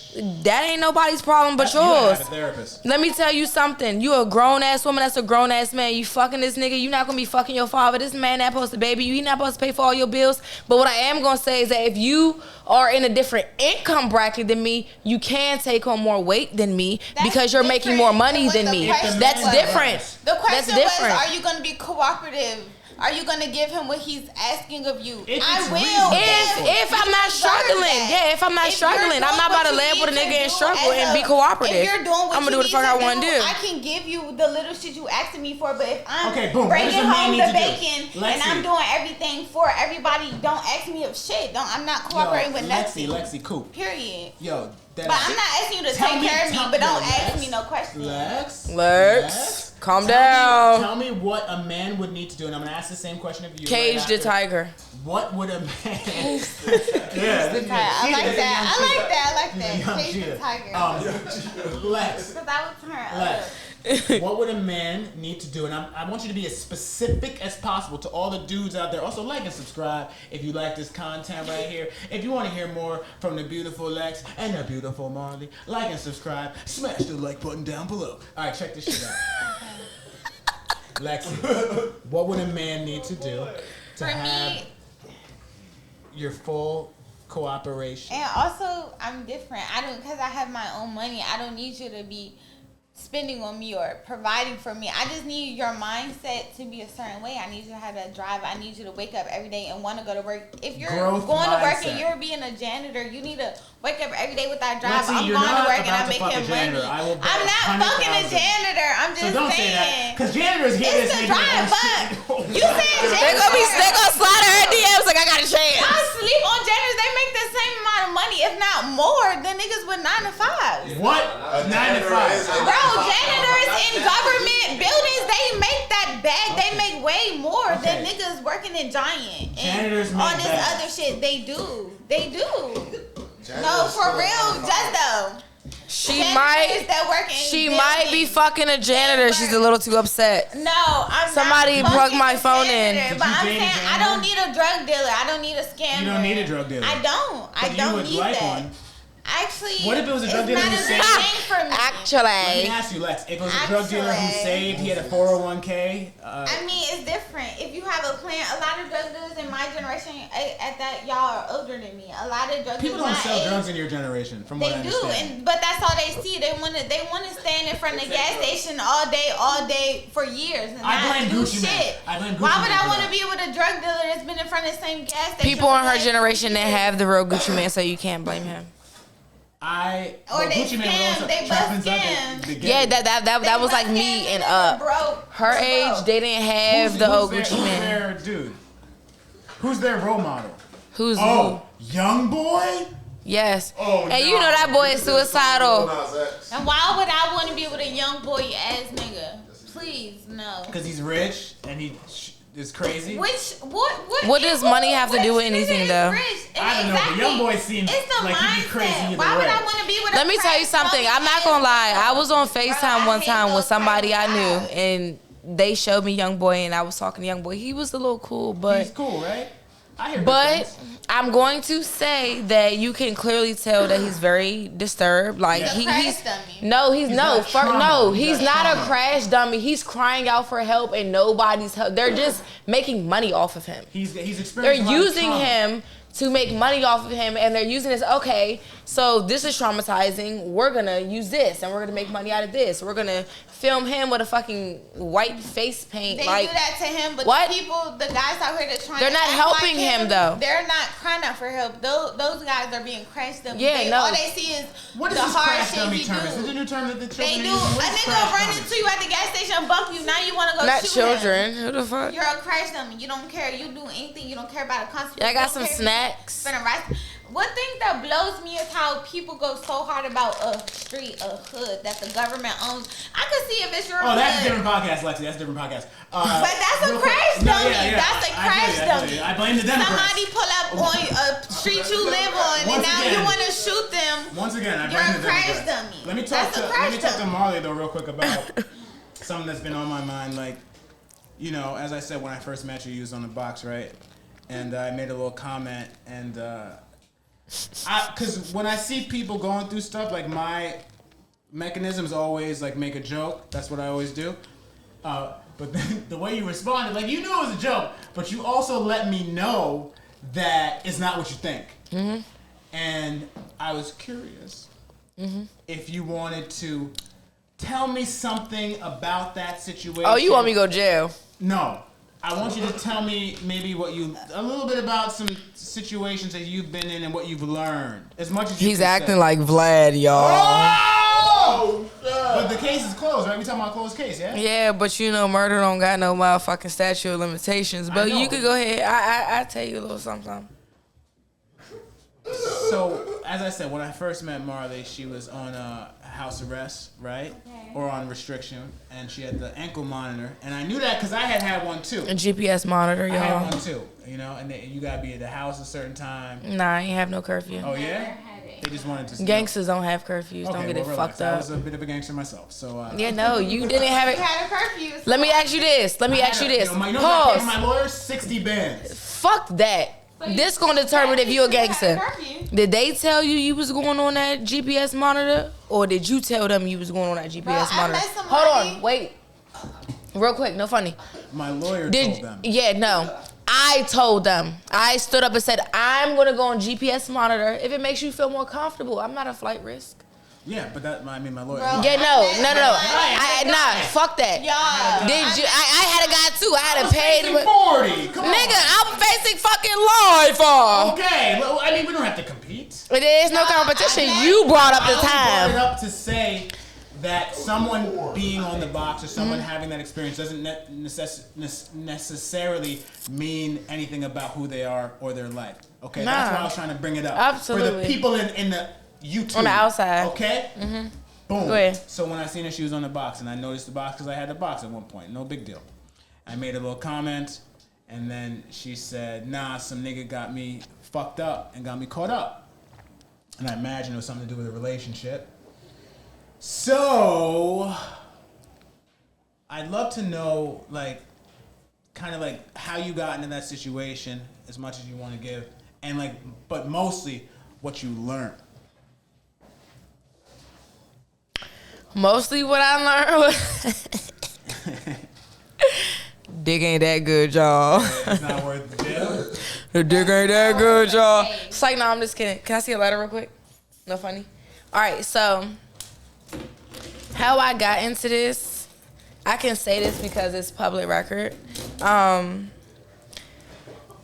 That ain't nobody's problem but You gotta yours. have a therapist. Let me tell you something. You a grown ass woman. That's a grown ass man. You fucking this nigga. You not gonna be fucking your father. This man not supposed to baby you. He not supposed to pay for all your bills. But what I am gonna say is that if you are in a different income bracket than me, you can take home more weight than me That's because you're making different more money than than what the me. question That's was. different. The question That's different. was, are you going to be cooperative? Are you going to give him what he's asking of you? If I it's will. reasonable. If I'm not struggling, yeah, if I'm not struggling, I'm not about to lay up with a nigga and struggle and be cooperative. If you're doing what I'm gonna do you what the fuck need I to want to do. I can give you the little shit you asking me for, but if I'm Okay, boom. What does bringing a man home need the to do? bacon and Lexi. I'm doing everything for everybody, don't ask me of shit. I'm not cooperating with nothing. Lexi, cool. Period. Yo, that But I'm not asking you to Tell take me- care of me, tell- but don't yo, ask Lex. me no questions. Lex, calm Tell down. Tell me what a man would need to do, and I'm gonna ask the same question of you. Cage right the after. tiger. What would a man? Yeah, I like that. Cage the tiger. Lex, Because I would turn up. Lex. What would a man need to do? And I want you to be as specific as possible to all the dudes out there. Also, like and subscribe if you like this content right here. If you want to hear more from the beautiful Lex and the beautiful Marley, like and subscribe. Smash the like button down below. All right, check this shit out. Lexi, what would a man need to do to For have me, your full cooperation? and also, I'm different. Because I have my own money, I don't need you to be spending on me or providing for me. I just need your mindset to be a certain way. I need you to have that drive. I need you to wake up every day and want to go to work. If you're Growth going to work and mindset. you're being a janitor, you need to wake up every day with that drive. Lexi, I'm you're going to not work and about I'm to fuck a making money. janitor. I will bet I'm not fucking a 100,000. janitor. I'm So just don't say that, saying. because janitors hear It's this. the and they drive, go, but "Oh, you said They janitor. gonna slide her in DMs like I got a I chance. sleep on janitors. They make the same amount of money, if not more, than niggas with 9 to 5. What? 9 to 5. Bro, janitors in government buildings, they make that bag. They make way more working in Giant and Janitors all make this bags. other shit. They do. No, for real, just though. She Janitors might. that work in She might be buildings. fucking a janitor. She's a little too upset. No, I'm Somebody not plug fucking my a phone in. janitor, Did But you I'm date a saying I janitor? don't need a drug dealer. I don't need a scammer. You don't need a drug dealer. I don't. I But don't you would need like that. one. Actually, What if it was a drug it's dealer not who a saved- good thing for me. Let me Actually. ask you, Lex. If it was a drug dealer who Actually. saved, he had a 401k. I mean, it's different. If you have a plan, a lot of drug dealers in my generation, at that, y'all are older than me. A lot of drug People dealers don't my sell age, drugs in your generation, from what I They do, understand. but that's all they see. They want to stand in front of the gas station all day for years and I not blame do Gucci Mane. shit. I blame Gucci Why would Mane I for want that. to be with a drug dealer that's been in front of the same gas station? People for in her like generation that 2 years? have the real Gucci Man, so you can't blame him. Or they Gucci Mane scam, was they also bust trapping scams. the Yeah, gang. that was like me and up. Her age, they didn't have the old Gucci Who's Man. their dude? Who's their role model? Who's Oh, young boy. Yes. Oh, And you know that boy is suicidal. And why would I want to be with a young boy ass nigga? Please, no. Because he's rich and he is crazy. What does money have to do with anything, though? I don't know, but young boy seems it's the like he'd mindset. be crazy either Why would way. I want to be with a Let me tell you crack something. smoking I'm not ass gonna lie. nigga? I was on Bro, FaceTime I one hate time with those somebody I crazy knew, guys. and they showed me young boy, and I was talking to young boy. He was a little cool, He's but cool, right? I hear good but things. I'm going to say that you can clearly tell that he's very disturbed. Like Yeah. He's a he's crash dummy. no, he's no, got trauma. no, He's he's got not a trauma. crash dummy. He's crying out for help, and nobody's help. They're just making money off of him. He's They're experiencing a lot of using trauma. him to make money off of him, and they're using this. Okay, so this is traumatizing. We're gonna use this, and we're gonna make money out of this. We're gonna film him with a fucking white face paint. They like do that to him, but what? the people, the guys out here that trying They're to not act helping like him, though. They're not crying out for help. Those guys are being crashed dummies. Yeah, no. All they see is What is the this hard crash shit dummy he term? do. Is this a new term that the children They are do. using? A What is nigga crash run dummy? into you at the gas station, bump you. Now you want to go not shoot children. him. Who the fuck? You're a crash dummy. You don't care. You do anything. You don't care about a consequence. I got You some don't care snacks. if you spend a right- One thing that blows me is how people go so hard about a street, a hood that the government owns. I could see if it's your Oh, hood. that's a different podcast, Lexi. That's a different podcast. But that's a real quick- crash No, dummy. yeah, yeah. That's a I crash feel you, I feel dummy. you. I blame the Democrats. Somebody pull up on a street you live on, and Once now again- you want to shoot them. Once again, I You're blame a the crash Democrats. dummy. Let me talk That's a to crash dummy. Marley though, real quick about something that's been on my mind. Like, you know, as I said when I first met you, you was on the box, right? And I made a little comment, and because when I see people going through stuff, like my mechanism is always like make a joke. That's what I always do. But then the way you responded, like you knew it was a joke, but you also let me know that it's not what you think. Mm-hmm. And I was curious if you wanted to tell me something about that situation. Oh, you want me to go jail? No. I want you to tell me maybe a little bit about some situations that you've been in and what you've learned. As much as you He's can acting say. like Vlad, y'all. Oh! But the case is closed, right? We talking about a closed case, yeah? Yeah, but you know, murder don't got no motherfucking statute of limitations. But know. you could go ahead. I tell you a little something. So, as I said, when I first met Marley, she was on house arrest, right? Okay. Or on restriction, and she had the ankle monitor. And I knew that because I had one too. A GPS monitor, I had y'all. one too, you know, and you gotta be at the house a certain time. Nah, I ain't have no curfew. Oh, yeah? They just wanted to. Gangsters don't have curfews. Don't get it relax. fucked I up. was a bit of a gangster myself, so. Yeah, no, you didn't have You it. had a curfew. Let me ask you this. Let me ask you this. You know what I paid for Pause. my lawyer? 60 bands. Fuck that. This gonna determine if you a gangster. Curfew. Did they tell you was going on that GPS monitor, or did you tell them you was going on that GPS Bro, I monitor? met somebody- Hold on, wait. Real quick, no funny. My lawyer told them. Yeah, no. I told them. I stood up and said, I'm gonna go on GPS monitor if it makes you feel more comfortable. I'm not a flight risk. Yeah, but my lawyer. Bro, Yeah, no. I Fuck that. Y'all. Did you? I had a guy too. I had to pay. 40. Come on. Nigga, I'm facing fucking law. Okay, well, I mean, we don't have to compete. It is no competition. You brought up the I only brought it time. up to say that someone being on the box or someone having that experience doesn't necessarily mean anything about who they are or their life. Okay, that's Nah. why I was trying to bring it up. Absolutely. For the people in the YouTube. On the outside. Okay? Boom. Go ahead. So when I seen her, she was on the box, and I noticed the box because I had the box at one point. No big deal. I made a little comment, And then she said, nah, some nigga got me fucked up and got me caught up. And I imagine it was something to do with a relationship. So, I'd love to know, like, kind of like how you got into that situation, as much as you want to give, and like, but mostly what you learned. Mostly what I learned was dick ain't that good, y'all. It's not worth the jail. The dick ain't that good, y'all. It's like, no, I'm just kidding. Can I see a letter real quick? No funny? All right, so how I got into this, I can say this because it's public record.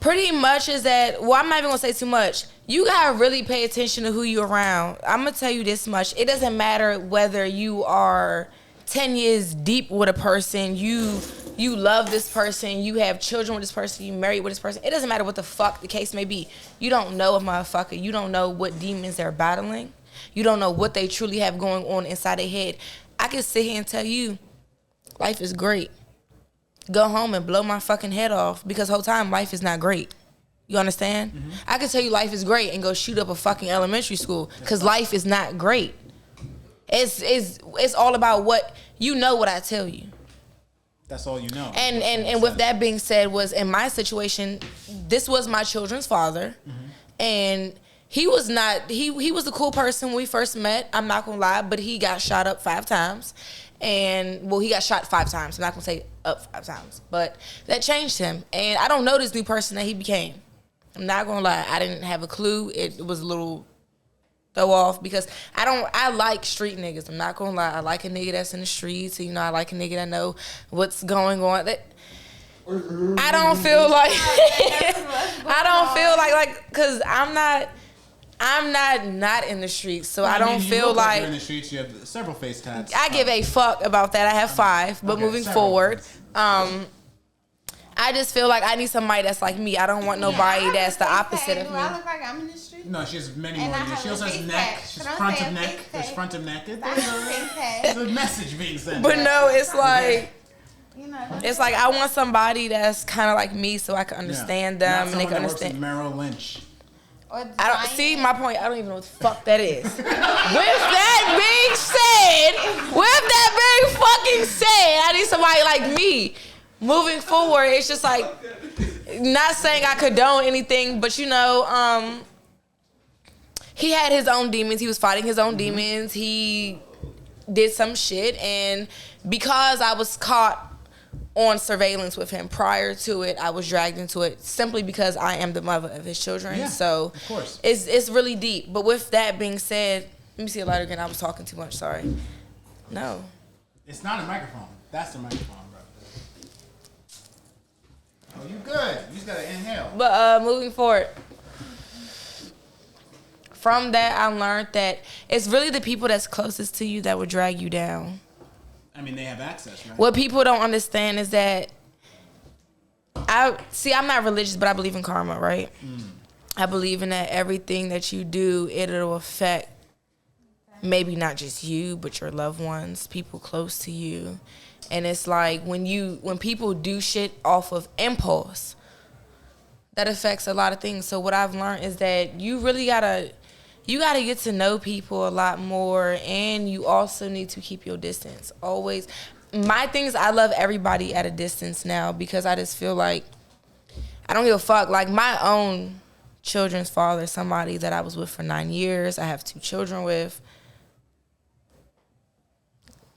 Pretty much is that, well, I'm not even gonna say too much. You gotta really pay attention to who you're around. I'm gonna tell you this much. It doesn't matter whether you are 10 years deep with a person, you love this person, you have children with this person, you married with this person. It doesn't matter what the fuck the case may be. You don't know a motherfucker. You don't know what demons they're battling. You don't know what they truly have going on inside their head. I can sit here and tell you, life is great. Go home and blow my fucking head off because the whole time life is not great. You understand? Mm-hmm. I can tell you life is great and go shoot up a fucking elementary school because life is not great. It's all about what you know, what I tell you. That's all you know. And with that being said, was in my situation, this was my children's father, and he was not. He was a cool person when we first met. I'm not gonna lie, but he got shot up 5 times. And, well, he got shot 5 times. I'm not going to say up 5 times. But that changed him. And I don't know this new person that he became. I'm not going to lie. I didn't have a clue. It was a little throw off because I like street niggas. I'm not going to lie. I like a nigga that's in the streets. You know, I like a nigga that know what's going on. I don't feel like, because I'm not in the streets, so I don't feel like you're in the streets. You have several face tats. I give a fuck about that. I have 5, but moving forward, I just feel like I need somebody that's like me. I don't want nobody that's the opposite of me. Do I look like I'm in the streets? No, she has many more. She also has neck. She's front of neck. There's front of neck. There's a message being sent. But no, it's like. It's like I want somebody that's kind of like me, so I can understand them and they can understand. Merrill Lynch. I don't see my point. I don't even know what the fuck that is. With that being fucking said, I need somebody like me. Moving forward, it's just like, not saying I condone anything, but you know, he had his own demons. He was fighting his own demons. He did some shit, and because I was caught on surveillance with him prior to it, I was dragged into it simply because I am the mother of his children. Yeah, so of course. It's really deep. But with that being said, let me see a lighter again. I was talking too much. Sorry. No. It's not a microphone. That's the microphone, bro. Oh, you good. You just gotta inhale. But moving forward, from that I learned that it's really the people that's closest to you that will drag you down. I mean, they have access, right? What people don't understand is that I'm not religious, but I believe in karma, right? I believe in that everything that you do, it'll affect maybe not just you, but your loved ones, people close to you. And it's like when people do shit off of impulse, that affects a lot of things. So what I've learned is that you really gotta get to know people a lot more, and you also need to keep your distance. Always. My thing is I love everybody at a distance now because I just feel like I don't give a fuck. Like my own children's father, somebody that I was with for 9 years, I have 2 children with,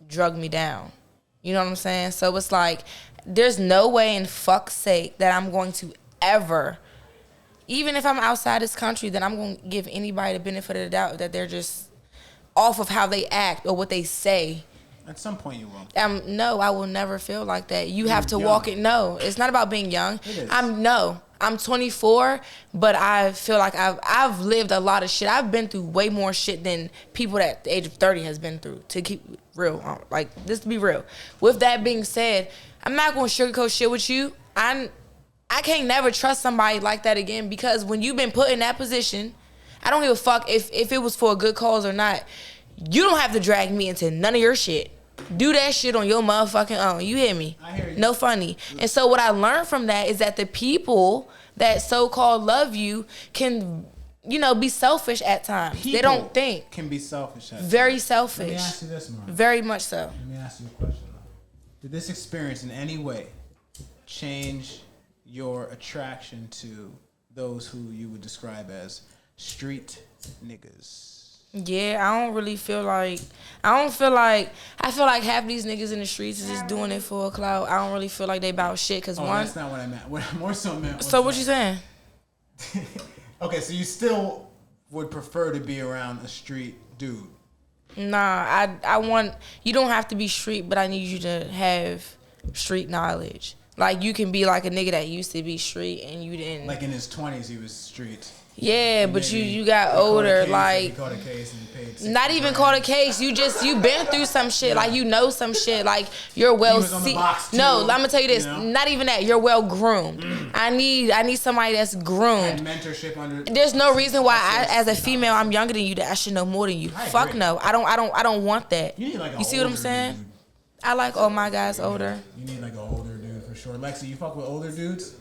drugged me down. You know what I'm saying? So it's like there's no way in fuck's sake that I'm going to ever, even if I'm outside this country, that I'm going to give anybody the benefit of the doubt that they're just off of how they act or what they say. At some point you will. No, I will never feel like that. You have to walk it. No, it's not about being young. It is. I'm 24, but I feel like I've lived a lot of shit. I've been through way more shit than people at the age of 30 has been through, to keep real. Like, just to be real. With that being said, I'm not going to sugarcoat shit with you. I can't never trust somebody like that again, because when you've been put in that position, I don't give a fuck if it was for a good cause or not. You don't have to drag me into none of your shit. Do that shit on your motherfucking own. You hear me? I hear you. No funny. And so what I learned from that is that the people that so-called love you can, be selfish at times. They don't think. Can be selfish at Very times. selfish. Let me ask you this, Mark. Very much so. Let me ask you a question, though. Did this experience in any way change your attraction to those who you would describe as street niggas? Yeah, I feel like half these niggas in the streets is just doing it for a clout. I don't really feel like they about shit, cause That's not what I meant. What I more so meant was So what you saying? Okay, so you still would prefer to be around a street dude. Nah, I want, you don't have to be street, but I need you to have street knowledge. Like, you can be like a nigga that used to be street and you didn't. Like in his 20s, he was street. Yeah, but you got older, like. He caught a case and he paid Not even caught a case. You been through some shit. Like, some shit. Like, you're well No, I'm gonna tell you this. Not even that. You're well groomed. I need somebody that's groomed. And mentorship under. There's no reason why as a female, I'm younger than you, that I should know more than you. Fuck no. I don't want that. You need like you see what I'm saying? Dude. I like all my guys older. You need like an older dude for sure. Lexi, you fuck with older dudes?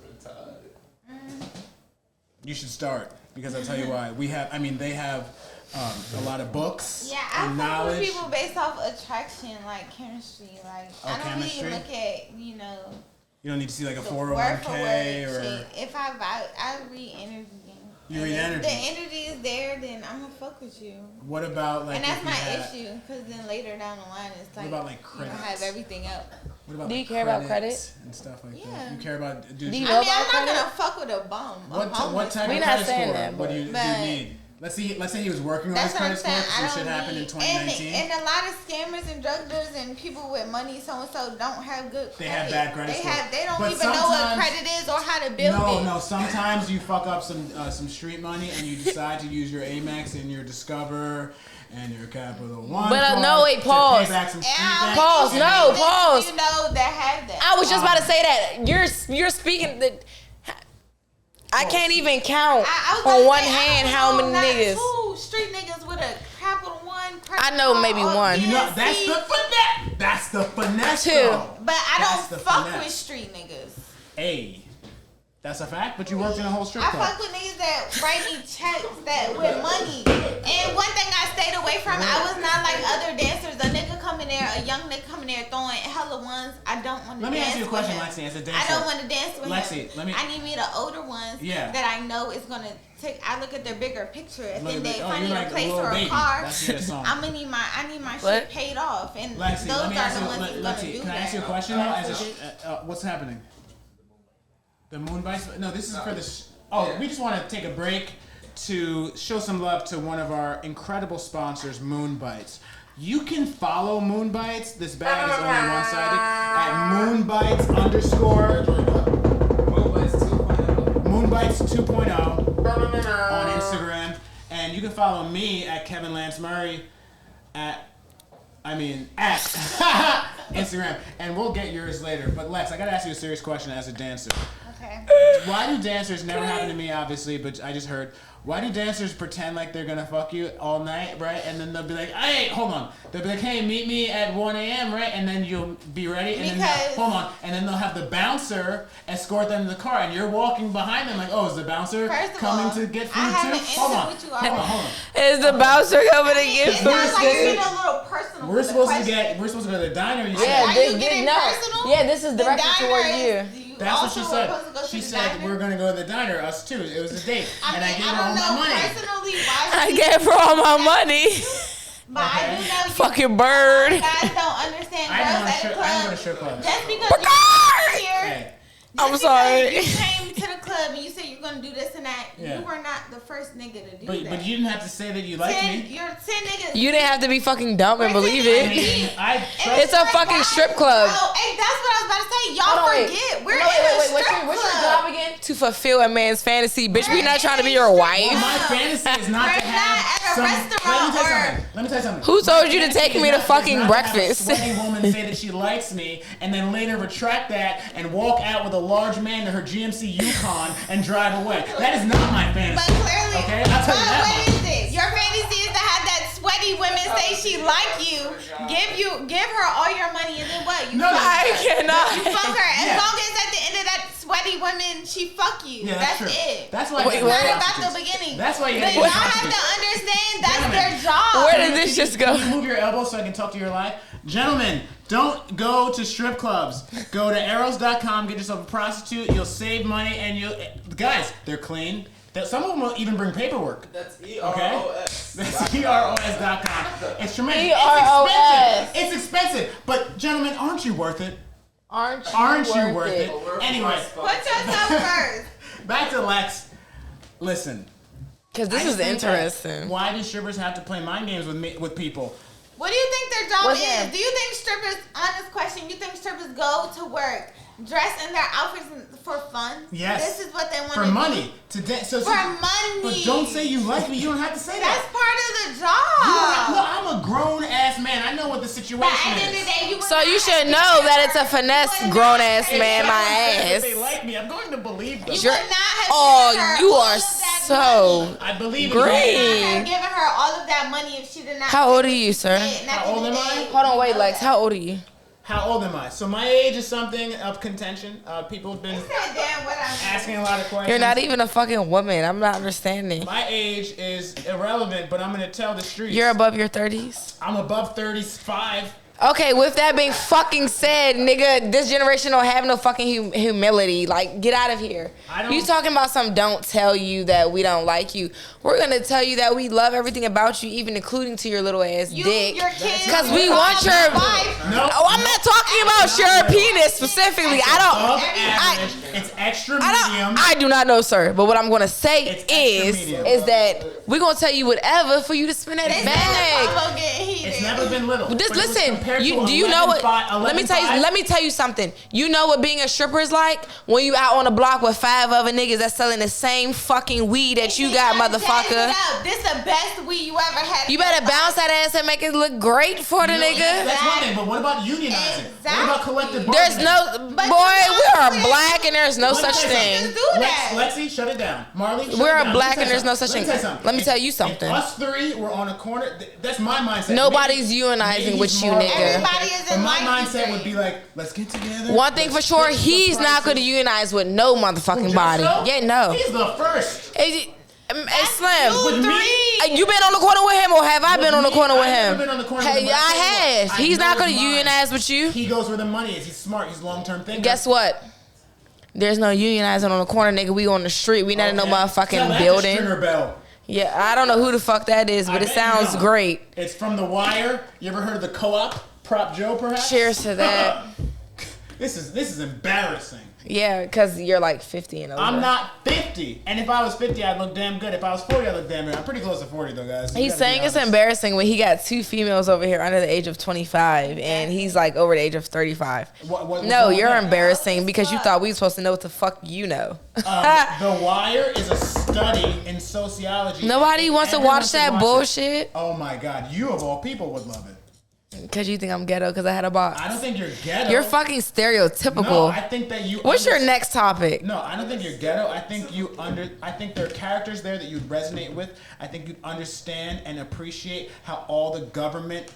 You should start. Because I'll tell you why. They have a lot of books. Yeah, I and fuck knowledge. with people based off attraction, like chemistry. Like, I don't chemistry? really look at, You don't need to see like a the 401k or. shit. If I read energy. You read energy. If the energy is there, then I'm gonna fuck with you. What about like? And that's my issue, because then later down the line, it's like, what about like you credit? have everything else. What about Do you like care about credit? and stuff like Yeah. that? You care about? Do you I'm know not credit? gonna fuck with a bum. What type We of not credit saying score? that, What do you need? Let's say he was working on his That's what I'm credit score saying. because some shit happened in 2019. And a lot of scammers and drug dealers and people with money, so and so, don't have good credit. They have bad credit score. They don't But even know what sometimes- credit is or how to build it. No. Sometimes you fuck up some street money and you decide to use your Amex and your Discover and your Capital One. But, card wait, to pause. pay back some street And debt. Pause, and no, people pause. You know that have that. I was just about to say that. You're speaking the. I can't even count I was about on to one say, hand I how don't many know, niggas. not 2 street niggas with a Capital One. I know maybe one. You know, that's the finesse. That's the finesse. 2. though. But I That's don't the fuck finesse. with street niggas. Hey, that's a fact. But you worked in a whole strip I club. fuck with niggas that write me checks that with money. And one thing I stayed away from, I was not like other dancers. A nigga come in there, a young nigga come in there throwing hella ones. I don't want to dance with him. Let me ask you a question, Lexi, as a dancer. I don't want to dance with Lexi, him. I need me the older ones Yeah. that I know is gonna take. I look at their bigger picture. If Look then at they the- oh, find you're a like a place little or a baby. car, That's your song. I need my What? shit paid off. And Lexi, those let me are ask the you. ones that's gonna Lexi, do can I that. ask you a question? What's happening? The moon bites? No, this is for the. We just want to take a break to show some love to one of our incredible sponsors, Moon Bites. You can follow Moon Bites. This bag is only one-sided at moonbites_. Moonbites 2.0 on Instagram, and you can follow me at Kevin Lance Murray at Instagram, and we'll get yours later. But Lex, I gotta ask you a serious question as a dancer. Okay. Why do dancers, never happened to me obviously, but I just heard, why do dancers pretend like they're gonna fuck you all night, right? And then they'll be like, hey, hold on. They'll be like, hey, meet me at 1 a.m., right? And then you'll be ready, and Because- hold on. And then they'll have the bouncer escort them to the car, and you're walking behind them like, oh, is the bouncer First of coming all, to get I food haven't too? Hold on. answered what you Hold on, are. hold on. Is the bouncer coming to get It sounds like food? you're a little personal. We're with the supposed to question. we're supposed to go to the diner, you Yeah, said. Are this, you getting no. personal? Yeah, this is The directed diner toward is- you. That's what she also said. supposed to go She to the said diner? we're gonna go to the diner, us too. It was a date, and I gave her all don't my know money. personally why I she, gave her all my money. but I do know you Fucking bird. guys don't understand I girls didn't at the go to club. strip clubs. Just because you came here, Hey, I'm just sorry. because you came to the club and you said you're gonna do this and that, Yeah. you were not the first nigga to do that. but you didn't have to say that you liked me. You're 10 niggas. You didn't have to be fucking dumb and believe I it. mean, It's a fucking strip club. Oh, hey, that's what I was about to say. Y'all Hold on, wait. forget. We're No, wait, in a wait, strip what's your club. job again? To fulfill a man's fantasy. Bitch, we not trying to be your wife. Well, my fantasy is not We're to not have at a some. restaurant Let me tell you something. Who told you to My take fantasy me is to not- fucking is not breakfast? To have a sweaty woman say that she likes me and then later retract that and walk out with a large man to her GMC Yukon and drive away. That is not my But fantasy. clearly, Okay, I'll tell you that what much. is it? Your fantasy is to have that sweaty women say she like you, give her all your money, and then what? I cannot. You fuck her. As long as at the end of that sweaty women, she fuck you. Yeah, that's true. it. That's why. It's not about the beginning. That's why you But y'all have to understand that's their job. Where did this just go? Can you move your elbow so I can talk to your live? Gentlemen, don't go to strip clubs. Go to arrows.com, get yourself a prostitute. You'll save money, and guys, they're clean. Some of them will even bring paperwork. That's EROS. Okay? That's EROS.com. It's tremendous. EROS. It's expensive. But gentlemen, aren't you worth it? Aren't you worth it? Anyway, Put yourself first. back to Lex. Listen. Because this is interesting. Why do strippers have to play mind games with people? What do you think their job What's is? that? Do you think strippers, honest question, you think strippers go to work, dress in their outfits for fun? Yes. This is what they want For to money. do. For money. But don't say you like me. You don't have to say That's that. part of the You don't have- job. look, I'm a grown-ass man. I know what the situation But at the end of is. the day, you So you should know that it's a finesse, grown ass man, my If they ass. like me, I'm going to believe them. You You're- would not have Oh, given her you all are of that so money. I believe in Great. you. You would not have given her all of that money if she did not. How old are you, sir? How old am I? Hold on, wait, Lex. How old are you? How old am I? So my age is something of contention. People have been Damn, what I'm asking a lot of questions. You're not even a fucking woman. I'm not understanding. My age is irrelevant, but I'm gonna tell the streets. You're above your 30s? I'm above 35. Okay, with that being fucking said, nigga, this generation don't have no fucking humility. Like, get out of here. You talking about some don't tell you that we don't like you. We're gonna tell you that we love everything about you, even including to your little ass dick. your kids, Because we want your... No. Oh, I'm not talking about your penis specifically. Above I average. It's extra don't... medium. I do not know, sir. But what I'm gonna say It's extra medium. is that we're gonna tell you whatever for you to spend that bag. It's never been little. Just But it was listen. compared to Do you know what? 11.5 Let me tell you something. You know what being a stripper is like when you out on the block with 5 other niggas that's selling the same fucking weed that you got, motherfucker. This the best weed you ever had. You better bounce that ass and make it look great for the nigga. That's one thing, but what about unionizing? What about collective There's bargaining? no boy. We are black and there's no such thing. do that. Lexi, shut it down. Marley, shut We're it down. black Let me and tell there's no you such thing. something. Let me tell you something. Let me tell you If something. us three were on a corner, that's my mindset. Nobody's Maybe unionizing with you, Marley, nigga. Everybody is But in my line mindset today. would be like, let's get together. One thing for let's sure, fix the he's not prices. going to unionize with no motherfucking body. Yeah, no. He's the first. Hey, Slim. With me? You been on the corner with him, or have I been on the corner with I've him? never been on the corner with Hey, him, but I tell you have. what, He's I know not going to his mind. unionize with you. He goes where the money is. He's smart. He's long-term thinker. Guess what? There's no unionizing on the corner, nigga. We on the street. We not in no Tell motherfucking that to building. Stringer Bell. Yeah, I don't know who the fuck that is, but I it bet you sounds don't. great. It's from The Wire. You ever heard of the Co-op? Prop Joe, perhaps? Cheers to that. This is embarrassing. Yeah, because you're like 50 and over. I'm not 50. And if I was 50, I'd look damn good. If I was 40, I'd look damn good. I'm pretty close to 40, though, guys. He's saying it's embarrassing when he got 2 females over here under the age of 25, and he's like over the age of 35. What's No, wrong you're with that? embarrassing because you thought we were supposed to know what the fuck you know. The Wire is a study in sociology. Nobody wants to Everyone watch that it. bullshit Oh, my God. You, of all people, would love it. because you think I'm ghetto because I had a box. I don't think you're ghetto. You're fucking stereotypical. No, I think that you... What's your next topic? No, I don't think you're ghetto. I think I think there are characters there that you'd resonate with. I think you'd understand and appreciate how all the government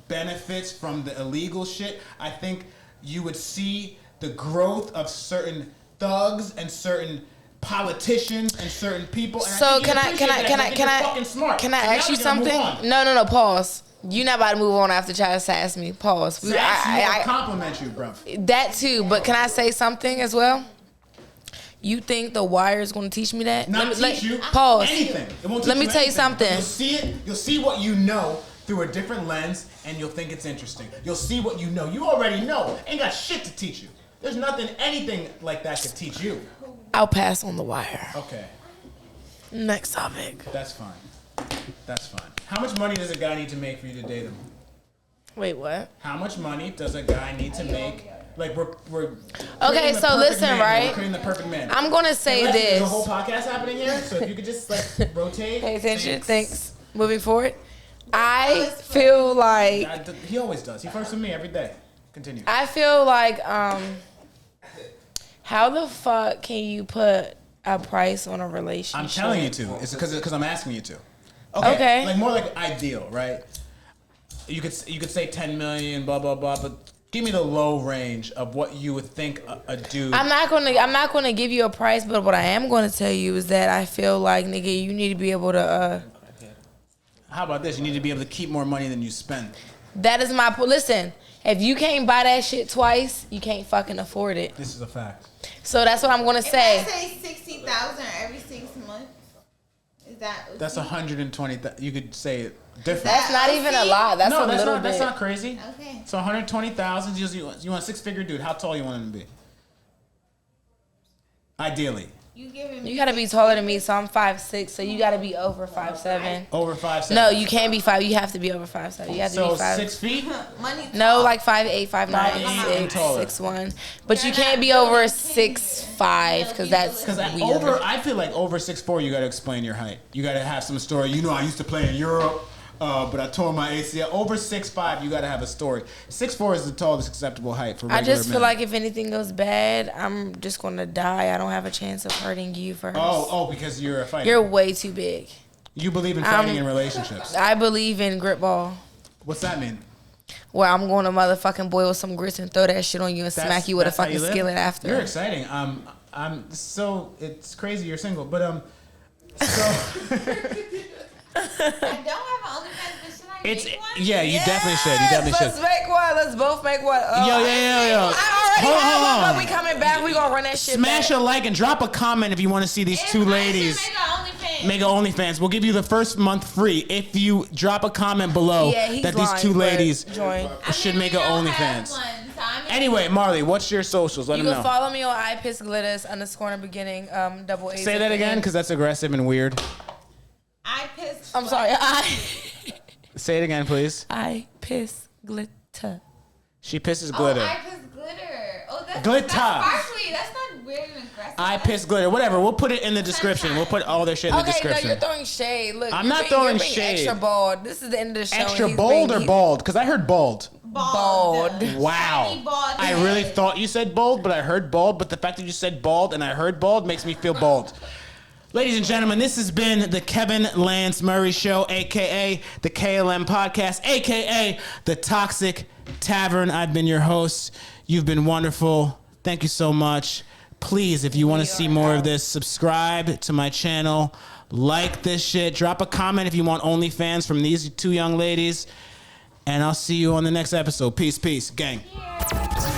benefits from the illegal shit. I think you would see the growth of certain thugs and certain politicians and certain people. And So think you'd appreciate that 'cause I think you're fucking smart. can I So now ask you we gotta move something? on. No, pause. You not about to move on after trying to sass me. Pause. Sass you or compliment you, bro. That too, but can I say something as well? You think The Wire is going to teach me that? Not teach you Pause. anything. It won't teach Let me you tell you anything. something. You'll see it. You'll see what you know through a different lens, and you'll think it's interesting. You'll see what you know. You already know. Ain't got shit to teach you. There's nothing, anything like that could teach you. I'll pass on The Wire. Okay, Next topic. that's fine. That's fine. How much money does a guy need to make for you to date him? Wait, what? How much money does a guy need to make? Like we're Okay, creating the so perfect listen, man here. right? We're creating the perfect man. I'm going to say Hey, Lexi, this. There's a whole podcast happening here, so if you could just like rotate. Pay attention. Thanks. Moving forward. I feel like He always does. He flirts with me every day. Continue. how the fuck can you put a price on a relationship? I'm telling you to. It's because I'm asking you to. Okay. Like more like ideal, right? you could say 10 million, blah blah blah, but give me the low range of what you would think a dude. I'm not gonna give you a price, but what I am gonna tell you is that I feel like, nigga, you need to be able to. How about this? You need to be able to keep more money than you spend. That is my listen. If you can't buy that shit twice, you can't fucking afford it. This is a fact. So that's what I'm gonna say. If I say 60,000 every 6 months, is that? OC? That's 120. You could say it different. That's not even a lot. That's no, a little bit. That's not crazy. Okay. So 120,000. You want a 6-figure dude? How tall you want him to be? Ideally. You giving me? You gotta be taller than me, so I'm 5'6", so you gotta be over 5'7". Over 5'7". No, you can't be 5. You have to be over 5'7". You have to So be 5. 6 feet. Money. No, like 5'8", 5'9", 5'8" and taller. 6'1". But you can't be over 6'5", because that's Because weird. I feel like over 6'4", you got to explain your height. You got to have some story. You know, I used to play in Europe, but I tore my ACL. Over 6'5", you got to have a story. 6'4" is the tallest acceptable height for regular I just feel men. like if anything goes bad, I'm just gonna die. I don't have a chance of hurting you first. Oh, because you're a fighter. You're way too big. You believe in fighting in relationships. I believe in grip ball. What's that mean? Where I'm going to motherfucking boil some grits and throw that shit on you and smack you with a That's how fucking live? skillet after. You're exciting. So it's crazy you're single, but so I don't have an OnlyFans, but should I it's make one? yeah, you definitely should. You definitely Let's should. make one. Let's both make one. Yo. I already have Hold one, on. but we coming back. We gonna run that shit Smash back. a like and drop a comment if you want to see these two ladies. Make an OnlyFans. We'll give you the first month free if you drop a comment below Yeah, he's that these lying, two but ladies join. should make an OnlyFans. Anyway, Marley, what's your socials? Let You them can know. follow me on _glitters _ in the beginning, double A's. Say at that the again, end. because that's aggressive and weird. I pissed. I'm sorry. Say it again, please. I piss glitter. She pisses Oh, glitter. I piss glitter. Oh, that's Glitter. That's sparkly. That's not weird and aggressive. I piss glitter. Whatever. We'll put it in the description. We'll put all their shit in the Okay, no, description. you're throwing shade. Look, I'm you're not being- throwing you're being shade. Extra bald. This is the end of the show. and Extra he's bold being- or bald? Because I heard bald. Bald. Wow. Shiny bald I head. really thought you said bold, but I heard bald. But the fact that you said bald and I heard bald makes me feel bald. Ladies and gentlemen, this has been the Kevin Lance Murray Show, a.k.a. the KLM Podcast, a.k.a. the Toxic Tavern. I've been your host. You've been wonderful. Thank you so much. Please, if you want to see more of this, subscribe to my channel. Like this shit. Drop a comment if you want OnlyFans from these two young ladies. And I'll see you on the next episode. Peace, peace, gang. Yeah.